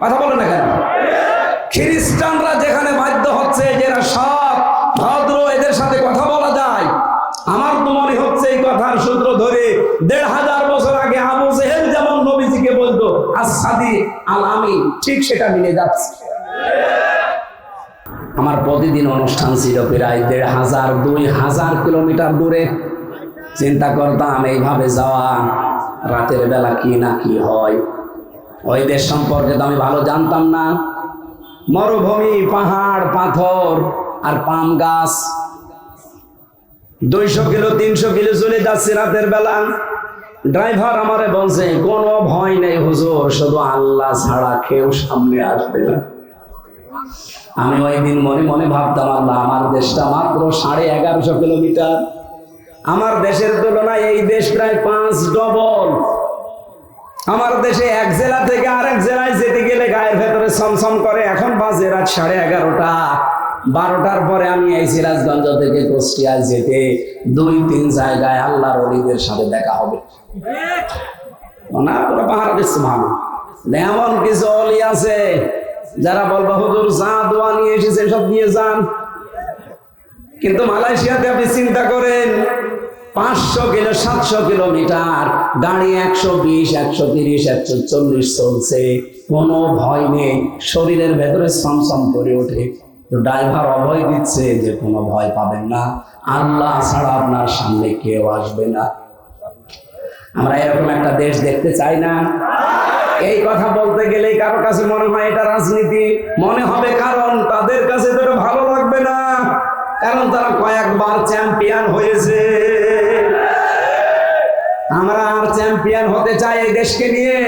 কথা বলেন না কেন? খ্রিস্টানরা যেখানে বাধ্য হচ্ছে যে এরা সৎ, ভদ্র, এদের সাথে কথা বলা যায়, আমার তো মনে হচ্ছে এই কথার সূত্র ধরে 1500 বছর আগে আবু জেহেল যেমন নবীজিকে বলতো আস-সাদি আল-আমিন, ঠিক সেটা মিলে যাচ্ছে। আমার প্রতিদিন অনুষ্ঠান ছিল প্রায় 1500-2000 কিলোমিটার দূরে। চিন্তা করতাম এইভাবে যাওয়া, রাতের বেলা কি না কি হয়। ওই দেশ সম্পর্কে তো আমি ভালো জানতাম না। মরুভূমি, পাহাড়, পাথর আর পাম গাছ। 200 কিলো 300 কিলো চলে যাচ্ছে রাতের বেলা। ড্রাইভার আমারে বলছে কোনো ভয় নেই হুজুর, শুধু আল্লাহ ছাড়া কেউ সামনে আসবে না। আমি ওই দিন মনে মনে ভাবতাম, আল্লাহ, আমার দেশটা মাত্র 1150 কিলোমিটার। আমার দেশের তুলনায় এই দেশ প্রায় 5 ডবল। আমার দেশে এক জেলা থেকে আরেক জেলায় যেতে গেলে গায়ের ভেতরে ছমছম করে। এখন বাজে রাত 11:30। 12টার পরে আমি এই সিরাজগঞ্জ থেকে কুষ্টিয়ায় যেতে 2-3 জায়গায় আল্লাহর ওলিদের সাথে দেখা হবে। না পুরো পাহাড় দিচ্ছে ভালো। এমন কিছু অলি আছে যারা বলবো হুজুর যা দোয়া নিয়ে এসেছেন সব নিয়ে যান। কিন্তু মালয়েশিয়াতে আপনি চিন্তা করেন, 500 কিলো 700 কিলোমিটার গাড়ি 120, 130, 140 চলছে, কোনো ভয় নেই, শরীরের ভেতরে ছমছম করে ওঠে। তো ড্রাইভার অভয় দিচ্ছে যে কোনো ভয় পাবেন না, আল্লাহ ছাড়া আপনার সামনে কেউ আসবে না। আমরা এরকম একটা দেশ দেখতে চাই না? এই কথা বলতে গেলেই কারো কাছে মনে হয় এটা রাজনীতি মনে হবে, কারণ তাদের কাছে তো ভালো লাগবে না, কারণ তারা কয়েকবার চ্যাম্পিয়ন হয়েছে। আমরা আর চ্যাম্পিয়ন হতে চাই এই দেশকে নিয়ে?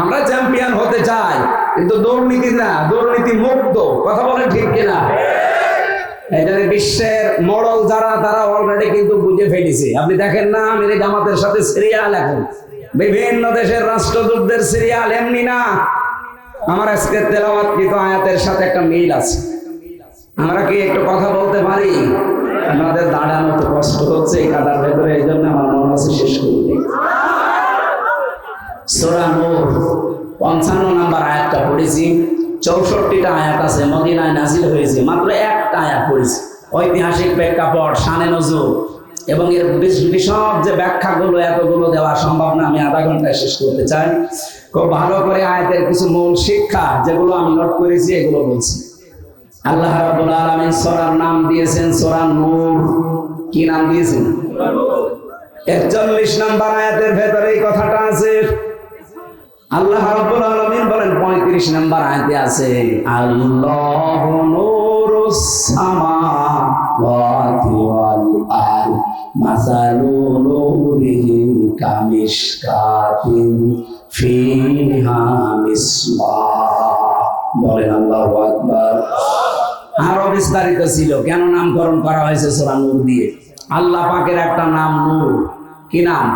আমরা চ্যাম্পিয়ন হতে চাই, কিন্তু দুর্নীতি না, দুর্নীতি মুক্ত। কথা বলেন ঠিক কিনা? এখানে বিশ্বের মডেল যারা, তারা অলরেডি কিন্তু বুঝে ফেলেছে। আপনি দেখেন না, আমিরে জামাতের সাথে সিরিয়াল, এখন বিভিন্ন দেশের রাষ্ট্রদূতদের সিরিয়াল এমনি না। আমার আজকে তেলাওয়াতকৃত আয়াতের সাথে একটা মিল আছে। আমরা কি একটু কথা বলতে পারি? আমাদের দাঁড়ানো তো কষ্ট হচ্ছে এই কাদার ভেতরে, এই জন্য আমার মনে হচ্ছে শেষ করে দিই। সূরা নূর 55 নম্বর আয়াতটা পড়েছি। 64টা আয়াত আছে, মদিনায় নাজিল হয়েছে, মাত্র একটা আয়াত পড়েছে। ঐতিহাসিক প্রেক্ষাপট, শানে নজুল এবং এর বিশদ যে ব্যাখ্যাগুলো এতগুলো দেওয়া সম্ভব না, আমি আধা ঘন্টায় শেষ করতে চাই। খুব ভালো করে আয়াতের কিছু মূল শিক্ষা যেগুলো আমি নোট করেছি এগুলো বলছি। আল্লাহ রাব্বুল আলামিন সূরার নাম দিয়েছেন সূরা নূর। কি নাম দিয়েছেন? 41 নম্বর আয়াতের ভেতরে এই কথাটা আছে। আল্লাহ রাব্বুল আলামিন বলেন 35 নম্বর আয়াতে আছে, আল্লাহু নূরুস সামাওয়াতি ওয়াল আরদ মাসালু নূরিহি কামিশকাতিন ফিহা মিসবাহ। বলেন আল্লাহু আকবার। আরো বিস্তারিত ছিল কেন নামকরণ করা হয়েছে সূরা নূর দিয়ে। আল্লাহ পাকের একটা নাম নূর। কি নাম?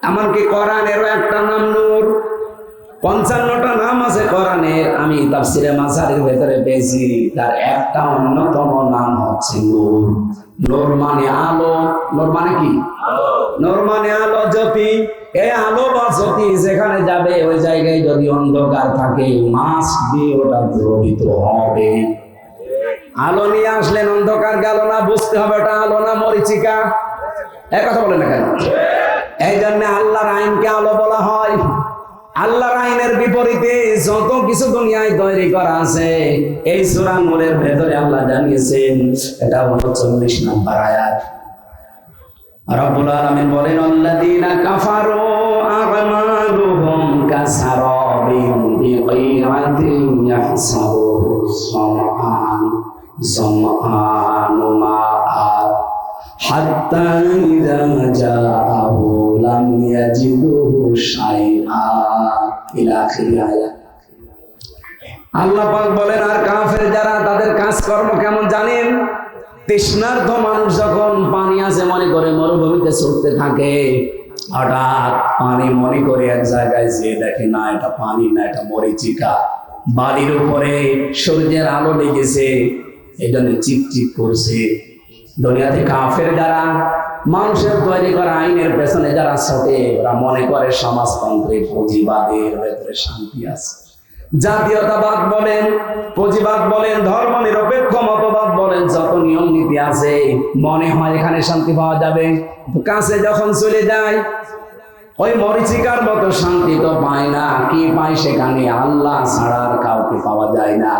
এমনকি কোরআনেরও একটা নাম নূর। 55টা নাম আছে কোরআনের, আমি তাফসিরে মাসারির ভেতরে পেয়েছি, তার একটা অন্যতম নাম হচ্ছে নূর। নূর মানে আলো। নূর মানে কি? নূর মানে আলো, জ্যোতি। এই আলো বা জ্যোতি যেখানে যাবে ওই জায়গায় যদি অন্ধকার থাকে মাস্ট বি ওটা দ্রবীত হবে। আলো নিয়ে আসলেন, অন্ধকার গেল না, বুঝতে হবে ওটা আলো না মরিচিকা। এক কথা বলে না কেন? এই জন্য আল্লাহর আইনকে আলো বলা হয়। আল্লাহর আইনের বিপরীতে যত কিছু দুনিয়ায় তৈরি করা আছে এই সূরা নূরের ভেতরে আল্লাহ জানিয়েছেন। এটা 39 নম্বর আয়াত। রব্বুল আলামিন বলেন, আল্লাযীনা কাফারু আমালুহুম কাসারাবিন বিগীরাতিন ইয়াহসাবুহু যামআনু মাআ হাত্তা ইযা জাআহু লাম ইয়াজিদুহু শাইআ ইলা আখির আয়াত। আল্লাহ পাক বলেন, আর কাফের যারা তাদের কাজকর্ম কেমন জানেন? তৃষ্ণার্ত মানুষ যখন পানি আছে মনে করে মরুভূমিতে ছুটতে থাকে, হঠাৎ পানি মনে করে এক জায়গায় যেয়ে দেখে না এটা পানি না, এটা মরিচিকা। বালির উপরে সূর্যের আলো লেগেছে, এই জন্য চিকচিক করছে। দুনিয়াতে কাফের যারা মানুষের তৈরি করা আইনের পেছনে যারা ছোটে, ওরা মনে করে সমাজতন্ত্রে পুঁজিবাদের ভেতরে শান্তি আছে। জাতীয়তাবাদ বলেন, পুঁজিবাদ বলেন, ধর্ম নিরপেক্ষ মতবাদ বলেন, যত নিয়ম নীতি আছে মনে হয় এখানে শান্তি পাওয়া যাবে। কাছে যখন চলে যায় ওই মরিচিকার মতো শান্তি তো পায় না। কি পায় সেখানে? আল্লাহ ছাড়া আর কাউকে পাওয়া যায় না।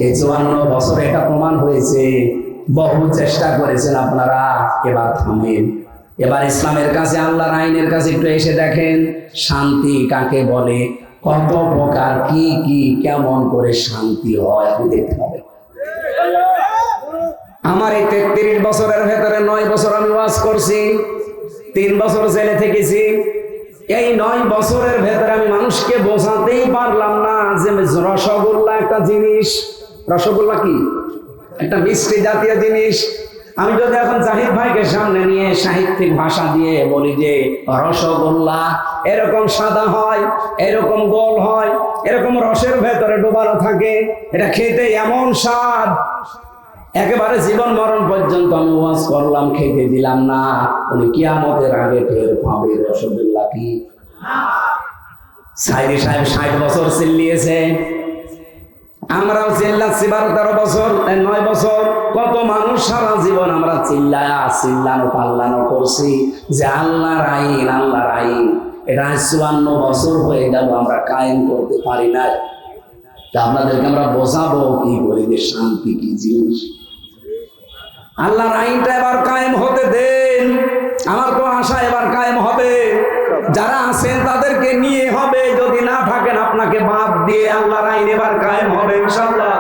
এই 54 বছর এটা প্রমাণ হয়েছে। বহু চেষ্টা করেছেন আপনারা, এবার থামেন। এবার ইসলামের কাছে, আল্লাহর আইনের কাছে একটু এসে দেখেন শান্তি কাকে বলে, কত প্রকার, কি কি কেমন করে শান্তি হয় আপনি দেখতে পাবেন। আমার এই 33 বছরের ভেতরে 9 বছর আমি ওয়াজ করছি, 3 বছর জেলে থেকেছি। এই 9 বছরের ভেতরে আমি মানুষকে বোঝাতেই পারলাম না যে রসগোল্লা একটা জিনিস। রসগোল্লা কি? একটা মিষ্টি জাতীয় জিনিস। আমি যদি এখন জাহিদ ভাইকে সামনে নিয়ে সাহিত্যিক ভাষা দিয়ে বলি যে রসগোল্লা এরকম সাদা হয়, এরকম গোল হয়, এরকম রসের ভেতরে ডোবানো থাকে, এটা খেতে এমন স্বাদ, একেবারে জীবন মরণ পর্যন্ত আমি ওয়াজ করলাম, খেতে দিলাম না। উনি কিয়ামতের আগে টের পাবে রসগোল্লা কি। সাইদি সাহেব 60 বছর চিল্লিয়েছে, আমরাও চিল্লাচ্ছি 12-13 বছর, 9 বছর। কত মানুষ সারা জীবন আমরা চিল্লানো পাল্লানো করছি যে আল্লাহর আইন, আল্লাহর আইন। এটা 54 বছর হয়ে গেল আমরা কায়েম করতে পারি না। তা আপনাদেরকে আমরা বোঝাবো কি করে যে শান্তি কি জিনিস। আল্লাহর আইনটা এবার কায়েম হতে দেন। আমার তো আশা এবার কায়েম হবে। যারা আছেন তাদেরকে নিয়ে হবে, যদি না থাকেন আপনাকে বাদ দিয়ে আল্লাহর আইন এবার কায়েম হবে ইনশাআল্লাহ।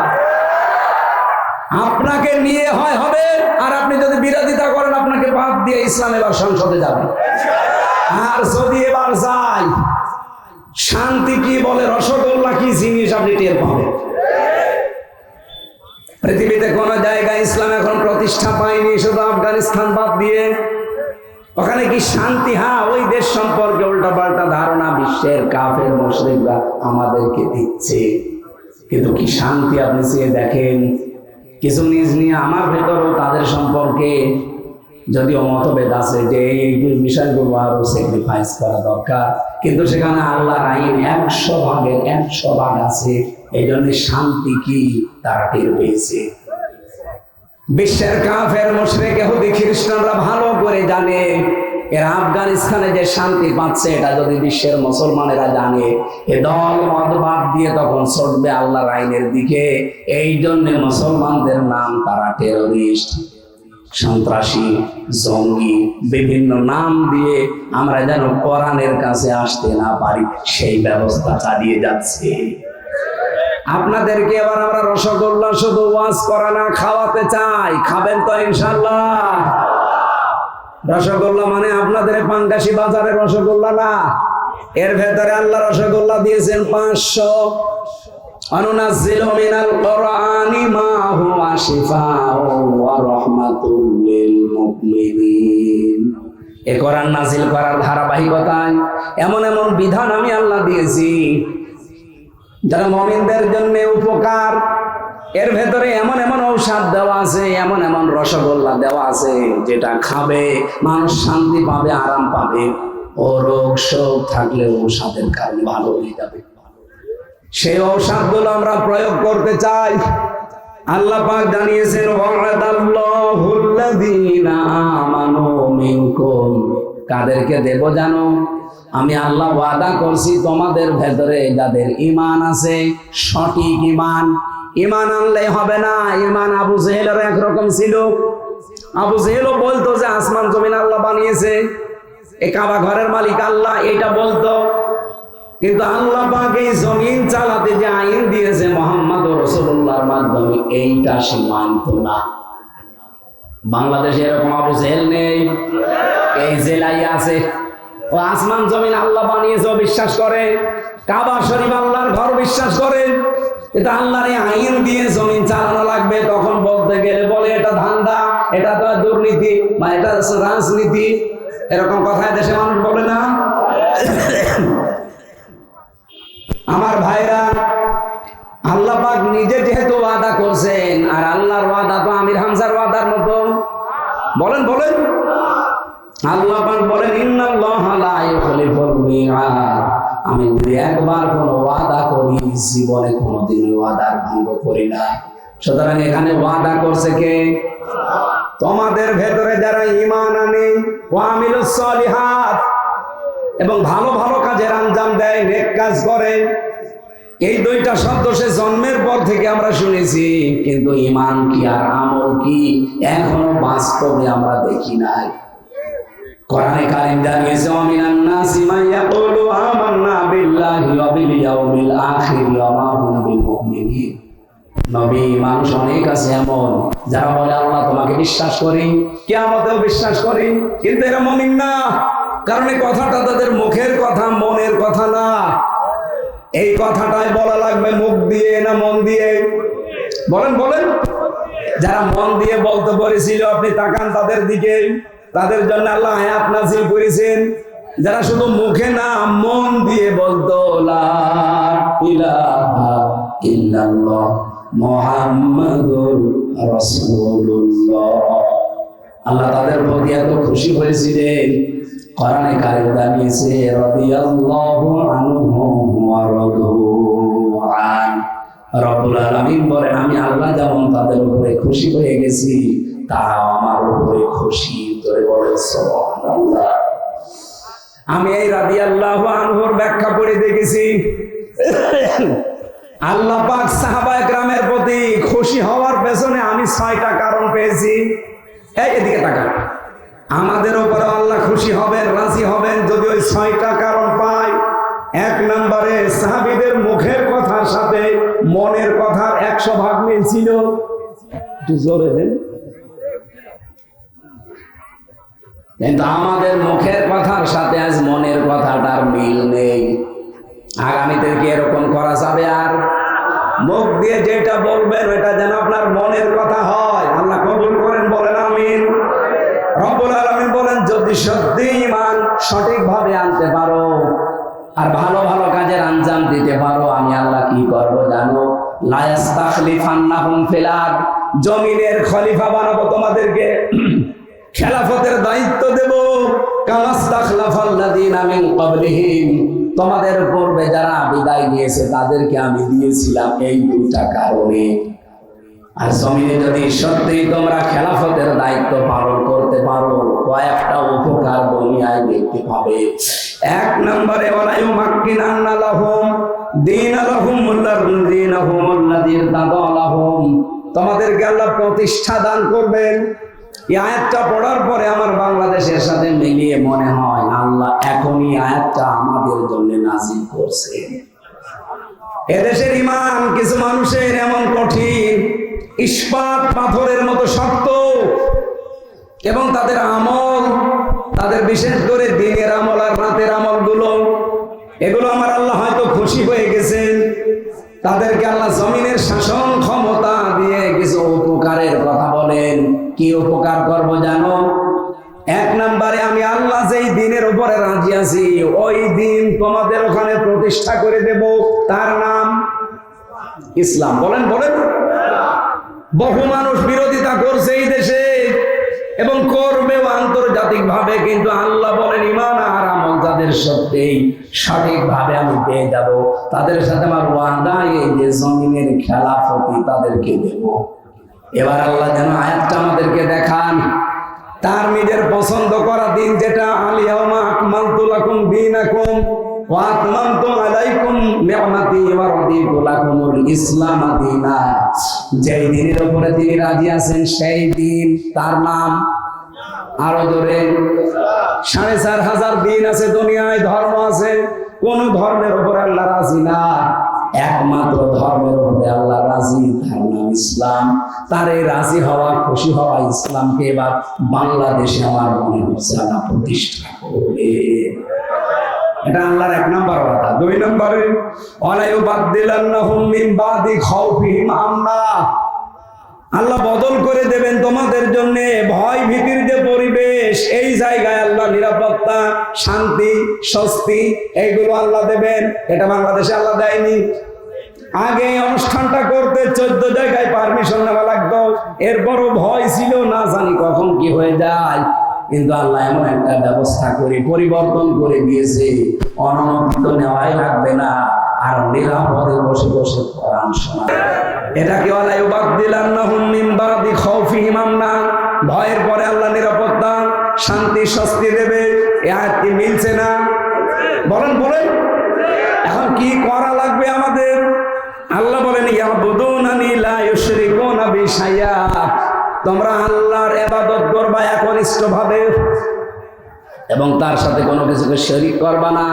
আপনাকে নিয়ে হবে, আর আপনি যদি বিরোধিতা করেন আপনাকে বাদ দিয়ে ইসলাম এবার সংসদে যাবে। আর যদি এবার যাই, শান্তি কি বলে, রসগোল্লা কি জিনিস আপনি টের পাবেন। পৃথিবীতে কোন জায়গায় ইসলাম এখন প্রতিষ্ঠা পায়নি, শুধু আফগানিস্তান বাদ দিয়ে। ওখানে কি শান্তি? হ্যাঁ, ওই দেশ সম্পর্কে উল্টাপাল্টা ধারণা বিশ্বের কাফের মুশরিকরা আমাদেরকে দিচ্ছে, কিন্তু কি শান্তি আপনি চেয়ে দেখেন। কিছু নিজ নিয়ে আমার ভেতরেও তাদের সম্পর্কে যদিও মতভেদ আছে যে এই বিষয়গুলো আরো স্যাক্রিফাইস করা দরকার, কিন্তু সেখানে আল্লাহর আইন 100 ভাগের 100 ভাগ আছে। এই জন্য শান্তি কি তারা টের পেয়েছে। বিশ্বের কাফের মুশরিক ইহুদি খ্রিস্টানরা ভালো করে জানে এরা আফগানিস্তানে যে শান্তি পাচ্ছে এটা যদি বিশ্বের মুসলমানেরা জানে এ দল মত বাদ দিয়ে তখন ছুটবে আল্লাহর আইনের দিকে। এই জন্য মুসলমানদের নাম তারা টেররিস্ট, সন্ত্রাসী, জঙ্গি, বিভিন্ন নাম দিয়ে আমরা যেন কোরআনের কাছে আসতে না পারি সেই ব্যবস্থা চালিয়ে যাচ্ছে। আপনাদেরকে এবার আমরা রসগোল্লা শুধু ওয়াজ করা না খাওয়াতে চাই, খাবেন তো ইনশাআল্লাহ? রসগোল্লা মানে আপনাদের পাঙ্গাসি বাজারের রসগোল্লা না, এর ভেতরে আল্লাহ রসগোল্লা দিয়েছেন 500। অনুনাজ্জিলু মিনাল কুরআনি মা হুয়া শিফাউন ওয়া রাহমাতুল লিল মুমিনিন। এই কোরআন নাযিল করার ধারাবাহিকতায় এমন এমন বিধান আমি আল্লাহ দিয়েছি যারা মুমিনদের জন্য উপকার। এর ভেতরে এমন এমন ঔষধ দেওয়া আছে, এমন এমন রসগোল্লা দেওয়া আছে যেটা খাবে মানুষ শান্তি পাবে, আরাম পাবে, ও রোগ শোক থাকলে ঔষধের কারণে ভালো হয়ে যাবে। সেই ঔষধগুলো আমরা প্রয়োগ করতে চাই। আল্লাহ পাক জানিয়েছেন ওয়া'দাল্লাহুল্লাযীনা আমানু মিনকুম, কাদেরকে দেব জানো? আমি আল্লাহ ওয়াদা করছি তোমাদের ভেতরে যাদের ঈমান আছে, সঠিক ঈমান। ঈমান আনলে হবে না। ঈমান আবু জেহেলের একরকম ছিল। আবু জেহেলও বলতো যে আসমান জমিন আল্লাহ বানিয়েছে, এই কাবা ঘরের মালিক আল্লাহ, এটা বলতো। কিন্তু আল্লাহ পাক এই জমিন চালাতে যে আইন দিয়েছে মুহাম্মদ রাসূলুল্লাহর মাধ্যমে, এইটা সে মানতো না। বাংলাদেশে এরকম আবু জেহেল নেই, এই জেলায় আছে। ও আসমান জমিন আল্লাহ বানিয়েছে বিশ্বাস করে, কাবা শরীফ আল্লাহর ঘর বিশ্বাস করে, এটা আল্লাহর আইন দিয়ে জমিন চালানো লাগবে। তখন বলতে গেলে বলে এটা ধান্দা, এটা তো দুর্নীতি বা এটা রাজনীতি, এরকম কথা দেশে মানুষ বলে না। আমার ভাইরা, আল্লাহ পাক নিজে যেহেতু ওয়াদা করছেন, আর আল্লাহর ওয়াদা তো আমির হামজার ওয়াদার মতো। বলেন বলেন, আল্লাহ পাক বলেন ইন্নাল্লাহা লা ইউখলিফুল মিআদ, আমি যদি একবার কোনো ওয়াদা করি জীবনে কোনোদিন ওয়াদার ভঙ্গ করি না। সুতরাং এখানে ওয়াদা করছে কে? তোমাদের ভেতরে যারা ঈমান আনে ওয়া আমিলুস সলিহাত এবং ভালো ভালো কাজের আঞ্জাম দেয়, নেক কাজ করে। এই দুইটা শব্দ সে জন্মের পর থেকে আমরা শুনেছি, কিন্তু ঈমান কি আর আমল কি এখনো বাস্তবে আমরা দেখি নাই। কোরআনে কারীম জানিয়েছে ওয়ামিনান নাসি মান ইয়াকুলু আমান্না বিল্লাহি ওয়া বিল ইয়াউমিল আখির ওয়া মা হুম বিমুমিনিন। নবী, মানুষ অনেক আছে এমন যারা বলে আল্লাহ তোমাকে বিশ্বাস করি, কিয়ামতেও বিশ্বাস করি, কিন্তু এরা মুমিন না। কারণ এই কথাটা তাদের মুখের কথা, মনের কথা না। এই কথাটাই বলা লাগবে মুখ দিয়ে না মন দিয়ে? বলেন বলেন। যারা মন দিয়ে বলতে পেরেছিল আপনি তাকান তাদের দিকে, তাদের জন্য আল্লাহ আয়াত নাযিল করেছেন। যারা শুধু মুখে না মন দিয়ে বলতো লা ইলাহা ইল্লাল্লাহ মুহাম্মাদুর রাসূলুল্লাহ, আল্লাহ তাদের প্রতি এত খুশি হয়েছিলেন। কোরআনে কারীম জানিয়েছে রাদিয়াল্লাহু আনহুম ওয়া রাদু আন। রব্বুল আলামিন বলেন আমি আল্লাহ যেমন তাদের উপরে খুশি হয়ে গেছি, তারাও আমার উপরে খুশি। ধরে বলেন সুবহানাল্লাহ। আমি এই রাদিয়াল্লাহু আনহুর ব্যাখ্যা পড়ে দেখেছি, আল্লাহ পাক সাহাবায়ে কেরামের প্রতি খুশি হওয়ার পেছনে আমি 6টা কারণ পেয়েছি। এই এদিকে তাকান। আমাদের উপরে আল্লাহ খুশি হবেন, রাজি হবেন যদি ওই 6টা কারণ পাই। 1 নম্বরে সাহাবীদের মুখের কথার সাথে মনের কথার 100 ভাগ মিল ছিল। একটু জোরে দেন। কিন্তু আমাদের মুখের কথার সাথে আজ মনের কথাটার মিল নেই। আগামীতে কি এরকম করা যাবে? আর মুখ দিয়ে যেটা বলবেন ওটা যেন আপনার মনের কথা হয়। আল্লাহ কবুল করেন, বলেন আমিন। রব্বুল আলামিন বলেন যদি সত্যি ঈমান সঠিকভাবে আনতে পারো আর ভালো ভালো কাজের আঞ্জাম দিতে পারো, আমি আল্লাহ কি করব জানো? লা ইস্তাখলিফান্নাহুম ফিল আরদ, জমিনের খলিফা বানাবো তোমাদেরকে, খেলাফতের দায়িত্ব দেব। কামাস্তাখলাফাল্লাযীনা মিন ক্বাবলিহিম, তোমাদের পূর্বে যারা বিদায় নিয়েছে তাদেরকে আমি দিয়েছিলাম এই দুইটা কারণে। আর জমিনে যদি সত্যি তোমরা খেলাফতের দায়িত্ব পালন করতে পারো, কয়েকটা উপকার দুনিয়ায় দেখতে পাবে। এক নম্বরে ওয়ালা ইউমাক্কিনান্না লাহুম দীনাহুম আল্লাযী ইরতাদা লাহুম, তোমাদেরকে আল্লাহ প্রতিষ্ঠা দান করবেন। এই আয়াতটা পড়ার পরে আমার বাংলাদেশের সাথে মিলিয়ে মনে হয় আল্লাহ এখনই আয়াতটা আমাদের জন্য নাযিল করছে। এদেশের ঈমান কিছু মানুষের এমন কঠিন, ইস্পাত পাথরের মতো শক্ত, এবং তাদের আমল, তাদের বিশেষ করে দিনের আমল আর রাতের আমলগুলো, এগুলো আমার আল্লাহ হয়তো খুশি হয়ে গেছেন। তাদেরকে আল্লাহ জমিনের শাসন ক্ষমতা দিয়ে কিছু উপকারের কথা বলেন। কি উপকার করবো জানো? এক নম্বরে, আমি আল্লাহ যেই দিনের উপরে রাজি আছি ওই দিন তোমাদের ওখানে প্রতিষ্ঠা করে দেব, তার নাম ইসলাম। বলেন বলেন। বহু মানুষ বিরোধিতা করছে এই দেশে এবং করবেও আন্তর্জাতিক ভাবে, কিন্তু আল্লাহ বলেন ঈমান আর আমল যাদের সত্যিই সঠিক ভাবে আমি পেয়ে যাব, তাদের সাথে আমার ওয়াদা এই যে জমিনের খেলাফতি তাদেরকে দেব। এবার আল্লাহ যেন আয়াতটা আমাদেরকে দেখান তার নিজের পছন্দ করা দিন, যেটা আল-ইয়াওমা আকমালতু লাকুম দীনাকুম ওয়া আতমামতু আলাইকুম নি'মাতি ওয়া রাদিতু লাকুমুল ইসলাম দীনা। যেই দিনের উপরে তিনি রাজি আছেন সেই দিন, তার নাম আরো জোরে ৪৫০০ দিন আছে দুনিয়ায়, ধর্ম আছে, কোন ধর্মের উপরে আল্লাহ রাজি না, একমাত্র ধর্মের উপরে আল্লাহ রাজি, তার নাম ইসলাম। তার এই রাজি হওয়া, খুশি হওয়া ইসলামকে এবার বাংলাদেশে আমার মনে হচ্ছে আল্লাহ প্রতিষ্ঠা করবে। এটা আল্লাহর এক নম্বর কথা। দুই নম্বরে, ওয়ালা ইউবাদদিলান্নাহুম মিন বাদি খাউফিহিম আমনা, আল্লাহ বদল করে দেবেন তোমাদের জন্য ভয় ভীতির যে পরিবেশ, এই জায়গায় আল্লাহ নিরাপত্তা, শান্তি, স্বস্তি এইগুলো আল্লাহ দেবেন। এটা বাংলাদেশে আল্লাহ দেয়নি। আগে অনুষ্ঠানটা করতে 14 জায়গায় পারমিশন নেওয়া লাগতো, এরপরও ভয় ছিল, না জানি কখন কি হয়ে যায়। কিন্তু আল্লাহ এমন একটা ব্যবস্থা করে পরিবর্তন করে দিয়েছে, অনুমতি তো নেওয়াই লাগবে না, আর নিরাপদে বসে বসে কোরআন শোনা। এটাকে ওয়ালা ইউবাদদিলান্নাহুম মিন বাদি খাউফিহিম আমনা, ভয়ের পরে আল্লাহ নিরাপত্তা, শান্তি, স্বস্তি দেবে। এই আয়াতটি মিলছে না? বলেন বলেন। এখন কি করা লাগবে আমাদের? আল্লাহ বলেন ইয়াবুদুনানি লা ইউশরিকুনা বি শাইআ, তোমরা আল্লাহর ইবাদত করবা একনিষ্ঠভাবে এবং তার সাথে কোনো কিছুকে শরীক করবা না।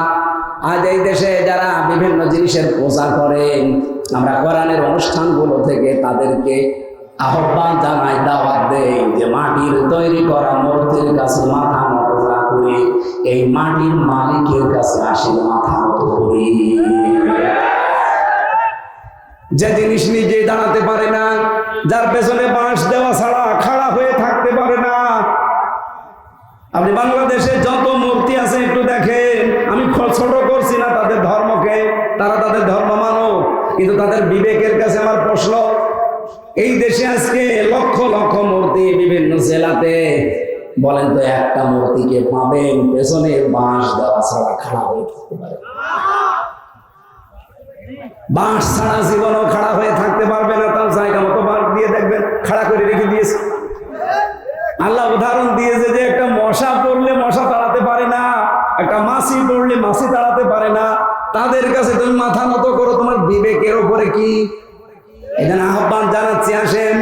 আজ এই দেশে যারা বিভিন্ন জিনিসের প্রচার করেন, আমরা কোরআনের অনুষ্ঠানগুলো থেকে তাদেরকে আহ্বান জানাই, দাওয়াত দেই যে মাটির তৈরি করা মূর্তির কাছে মাথা নত না করে এই মাটির মালিকের কাছে আসে মাথা নত করি। যে জিনিস নিজে দাঁড়াতে পারে না, যার পেছনে বাঁশ দেওয়া ছাড়া খাড়া হয়ে থাকতে পারে না। আপনি বাংলাদেশে যত মূর্তি আছে একটু দেখেন, আমি ছোট করছি না তাদের ধর্মকে, তারা তাদের ধর্ম মানো, কিন্তু তাদের বিবেকের কাছে আমার প্রশ্ন, এই দেশে আজকে লক্ষ লক্ষ মূর্তি বিভিন্ন জেলাতে, বলেন তো একটা মূর্তিকে পাবেন পেছনে বাঁশ দেওয়া ছাড়া খাড়া হয়ে থাকতে পারে? বাঁশ ছাড়া জীবনও খাড়া হয়ে থাকতে পারবে না। তার জায়গা মতো বাঁশ দিয়ে দেখবেন খাড়া করে রেখে দিয়েছে। আল্লাহ উদাহরণ দিয়েছে যে একটা মশা পড়লে মশা তাড়াতে পারে না, একটা মাছি পড়লে মাছি তাড়াতে পারে না। তাদের কাছে তুমি মাথা নত করো, তোমার বিবেকের উপরে কি? এখানে আহ্বান জানাচ্ছি, আসেন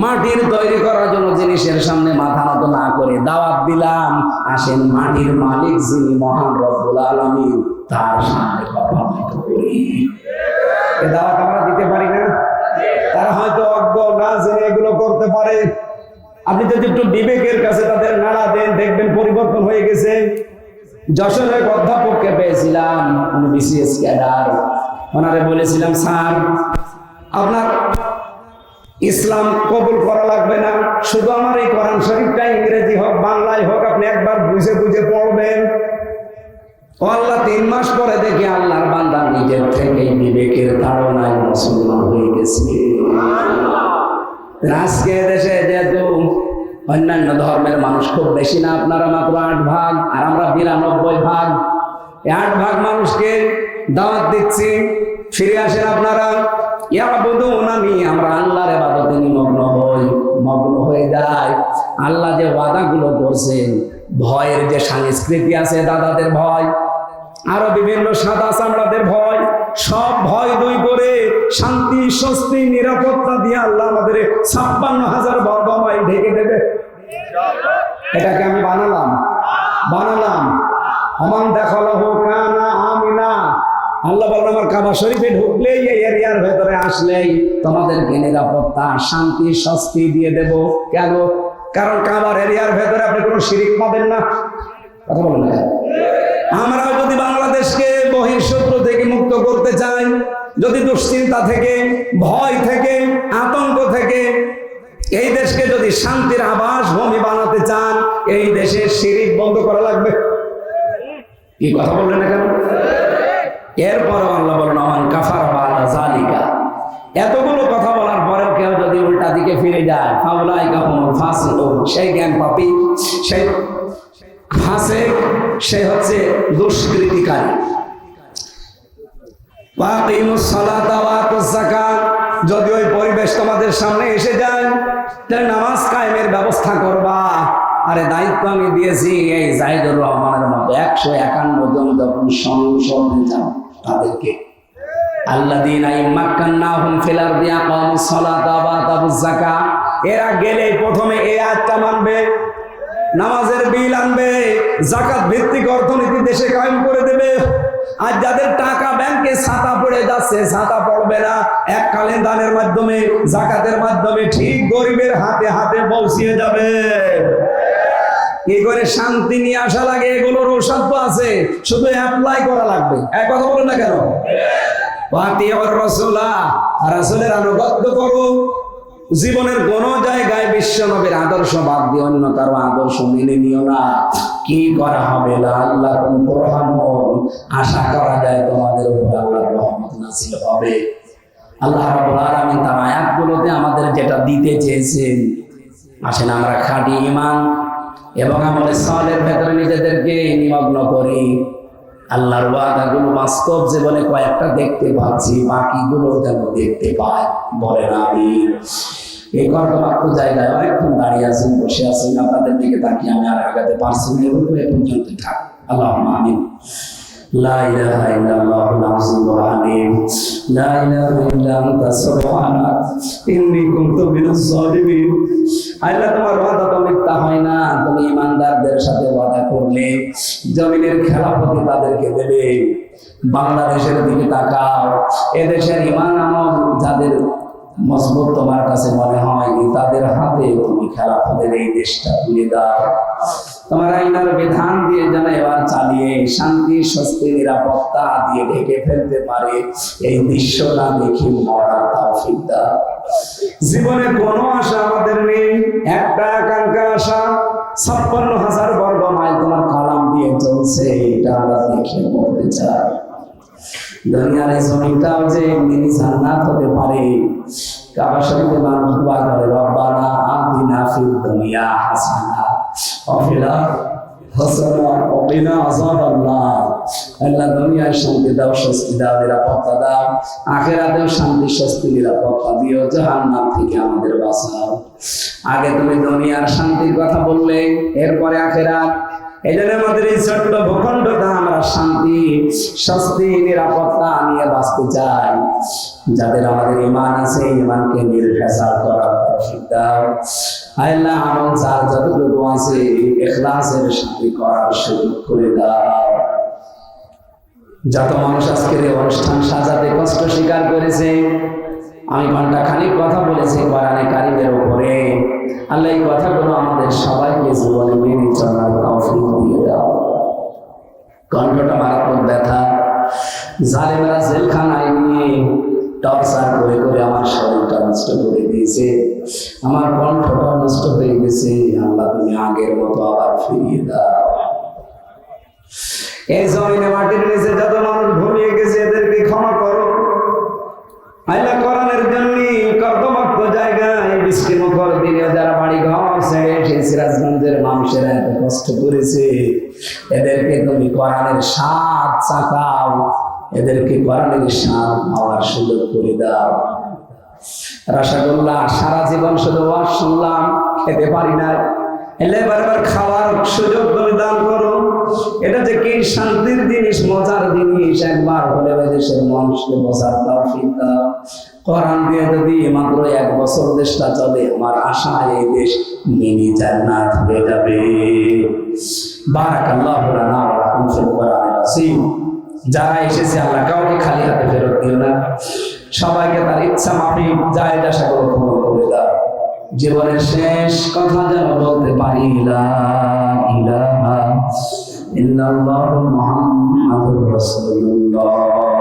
মাটির তৈরি করার জন্য জিনিসের সামনে মাথা নত না করে দাওয়াত দিলাম, আসেন মাটির মালিক যিনি মহান রব্বুল আলামিন তার সামনে কথা নত করি। এ দাওয়াত আমরা দিতে পারি না? তারা হয়তো অজ্ঞ, না জেনে এগুলো করতে পারে। আপনি যদি একটু বিবেকের কাছে তাদের নাড়া দেন, দেখবেন পরিবর্তন হয়ে গেছে। যশোরের অধ্যাপককে পেয়েছিলাম, আমি বিসিএস ক্যাডার, ওনারে বলেছিলাম স্যার আপনার ইসলাম কবুল করা লাগবে না, শুধু আমার এই কোরআন শরীফটা ইংরেজি হোক বাংলায় হোক আপনি একবার বুঝে বুঝে পড়বেন। ও আল্লাহ 3 মাস পরে দেখি আল্লাহর বান্দা নিজের থেকে বিবেকের ধারণায় মুসলমান হয়ে গেছে। আজকে দেশে যেহেতু অন্যান্য ধর্মের মানুষ খুব বেশি না, আপনারা মাত্র 8 ভাগ আর আমরা 92 ভাগ। 8 ভাগ মানুষকে দাওয়াত দিচ্ছি, ফিরে আসেন আপনারা। ইয়াবুদুনানি, আমরা আল্লাহর ইবাদতে মগ্ন হয়ে যায়। আল্লাহ যে ওয়াদাগুলো করছেন, ভয়ের যে সংস্কৃতি আছে, দাদাদের ভয়, আরো বিভিন্ন সাদা চামড়াদের ভয়, সব ভয় দূর করে শান্তি, স্বস্তি, নিরাপত্তা দিয়ে আল্লাহ আমাদের 56,000 বর্গ মাইল ঢেকে দেবে। এটাকে আমি বানালাম। আমান দেখালাহু কানা আমিনা। আল্লাহ বলেন আমার কাবা শরীফে ঢুকলেই, এই এরিয়ার ভেতরে আসলেই তোমাদেরকে নিরাপত্তা, শান্তি, স্বস্তি দিয়ে দেব। কেন? কারণ কাবার এরিয়ার ভেতরে আপনি কোনো শিরিক পাবেন না। কথা বলেন না? আমরা যদি বাংলাদেশকে বহিঃশত্রু থেকে মুক্ত করতে চাই, যদি দুশ্চিন্তা থেকে, ভয় থেকে, আতঙ্ক থেকে এই দেশকে যদি শান্তির আবাস ভূমি বানাতে চান, এই দেশে শিরিক বন্ধ করা লাগবে। কি কথা বললেন না কেন? এরপর আল্লাহ বলেন আমান কাফার বাদা যালিকা। এতগুলো কথা বলার পরেও কেউ যদি উল্টা দিকে ফিরে যায়, ফাউলাইকা হুমুল ফাসিকুন, সেই জ্ঞান পাপী, সেই ফাসিক, সে হচ্ছে দুষ্কৃতিকারী। ওয়াকিমুস সালাতা ওয়া আতুজ যাকাত, যদি ওই পরিবেশ তোমাদের সামনে এসে যায়, তাহলে নামাজ কায়েমের ব্যবস্থা করবা। আরে দায়িত্ব আমি দিয়েছি এই জাহিদুর রহমানের মতো 151 জন যখন সংসদে যাও তাদেরকে, আল্লাযীনা ইম্মাক্কান্নাহুম ফিল আরদি আকামুস সালাতা ওয়া আতাবুজ যাকাত, এরা গেলে প্রথমে এই আয়াতটা মানবে, নামাজের বিল আনবে, যাকাত ভিত্তিক অর্থনীতি দেশে কায়েম করে দেবে। আর যাদের টাকা ব্যাংকে ছাতা পড়ে যাচ্ছে, ছাতা পড়বে না, এককালীন দানের মাধ্যমে, যাকাতের মাধ্যমে ঠিক গরিবের হাতে হাতে পৌঁছিয়ে যাবে। কি করে শান্তি নিয়ে আসা লাগে, এগুলোর ঔষধ তো আছে, শুধু অ্যাপ্লাই করা লাগবে। এক কথা বলেন না কেন? ওয়াতিউর রাসূলা, রাসূলের আনুগত্য করো। জীবনের কোন জায়গায় বিশ্ব নবীর আদর্শ বাদ দিয়ে অন্য কারো আদর্শ মেনে নিও না। কি করা হবে? আল্লাহ আশা করা যায় তোমাদের উপর আল্লাহর রহমত নাযিল হবে। আল্লাহ রাব্বুল আলামিন তার আয়াতগুলোতে আমাদের যেটা দিতে চেয়েছেন, আসেন আমরা খাঁটি ঈমান এবং আমলে সালের ভেতরে নিজেদেরকে নিমগ্ন করি। আল্লাহর ওয়াদাগুলো বাস্তব জীবনে কয়েকটা দেখতে পাচ্ছি, বাকিগুলো যেন দেখতে পাই। বলেন আমিন। এই কর্মবাক্য জায়গায় অনেকক্ষণ দাঁড়িয়ে আছেন, বসে আছেন, আপনাদের দিকে তাকিয়ে আমি আর আগাতে পারছি না, এগুলো এ পর্যন্ত থাক। আল্লাহুম্মা আমিন। লা ইলাহা ইল্লাল্লাহুল আযীমুল হালিম, লা ইলাহা ইল্লা আনতা সুবহানাক ইন্নী কুনতু মিনাজ জালিমিন। আল্লাহ তোমার ওয়াদা তো মিথ্যা হয় না, তুমি ইমানদারদের সাথে ওয়াদা করলে জমিনের খেলাফতি তাদেরকে দেবে। বাংলাদেশের দিকে তাকাও, এদেশের ঈমান আমল যাদের মজবুত তোমার কাছে মনে হয়, তাদের হাতে তুমি খেলাফতের এই দেশটা তুলে দাও। তোমার আইনার বিধান দিয়ে যেন এবার চালিয়ে শান্তি, স্বস্তি, নিরাপত্তা দিয়ে ঢেকে ফেলতে পারে, এই দৃশ্যটা দেখি মরার তৌফিক দাও। জীবনে কোনো আশা আমাদের নেই, একটা আকাঙ্ক্ষা আশা, 56,000 বর্গ মাইল তোমার কালাম দিয়ে চলছে, এটা আমরা দেখে মরতে চাই। দুনিয়ার এই জমিটাও যে মিনি জান্নাত হতে পারে। কাবা শরীফে মানুষ দোয়া করে, রব্বানা আতিনা ফিদ দুনিয়া হাসানা ওয়া ফিল আখিরাতি হাসানা ওয়া কিনা আযাবান্নার। আল্লাহ দুনিয়ায় শান্তি দাও, স্বস্তি দাও, নিরাপত্তা দাও, আখিরাতেও শান্তি, স্বস্তি, নিরাপত্তা দিও, জাহান্নাম থেকে আমাদের বাঁচাও। আগে তুমি দুনিয়ার শান্তির কথা বললে, এরপরে আখিরাত। এই জন্য আমাদের এই ছোট্ট ভূখণ্ডটা আমরা শান্তি, স্বস্তি, নিরাপত্তা নিয়ে বাঁচতে চাই। যাদের আমাদের ঈমান আছে, ঈমানকে নির্ভেজাল করার তৌফিক দাও। আল্লাহ আমল যার যতটুকু আছে ইখলাসের সাথে করার সুযোগ করে দাও। যত মানুষ আজকের এই অনুষ্ঠান সাজাতে কষ্ট স্বীকার করেছে, আমি ঘন্টা খানিক কথা বলেছি কোরআনে কারিমের উপরে। আল্লাহ এই কথাগুলো আমাদের সবাইকে জীবনে মেনে চলার তৌফিক দিয়ে দাও। কণ্ঠটা মারাত্মক ব্যথা, জালেমেরা জেলখানায় নিয়ে টর্চার করে করে আমার শরীরটা নষ্ট করে দিয়েছে, আমার কণ্ঠটা নষ্ট হয়ে গেছে। আল্লাহ তুমি আগের মতো আবার ফিরিয়ে দাও। এই জমিনে মাটির নিচে যত মানুষ ঘুমিয়ে গেছে, এদেরকে ক্ষমা করো। আল্লাহ কোরআনের জন্য কর্তব্য জায়গায় বৃষ্টিমুখর দিনে যারা বাড়ি ঘর ছেড়ে এসেছে, কোরআনের স্বাদ চাকাও, এদেরকে কোরআনের স্বাদ পাওয়ার সুযোগ করে দাও। রসগোল্লা সারা জীবন শুধু ওয়াজ শুনলাম, খেতে পারি না, এলে বারবার খাওয়ার সুযোগ তুমি দান করো। এটা যে কি শান্তির জিনিস, মজার জিনিস, একবার হলে দেশের মানুষকে বোঝার তৌফিক দাও। কোরআন দিয়ে যদি মাত্র 1 বছর দেশটা চলে, আমার আশা এই দেশ মিনি জান্নাত হয়ে যাবে। বারাকাল্লাহু লানা ওয়া লাকুম ফিল কোরআনিল আযীম। যারা এসেছে আল্লাহ কাউকে খালি হাতে ফেরত দিও না, সবাইকে তার ইচ্ছা মাফিক জায়েজ আশাগুলো পূরণ করে দাও। জীবনের শেষ কথা যেন বলতে পারি লা ইলাহা ইল্লাল্লাহু মুহাম্মাদুর রাসূলুল্লাহ।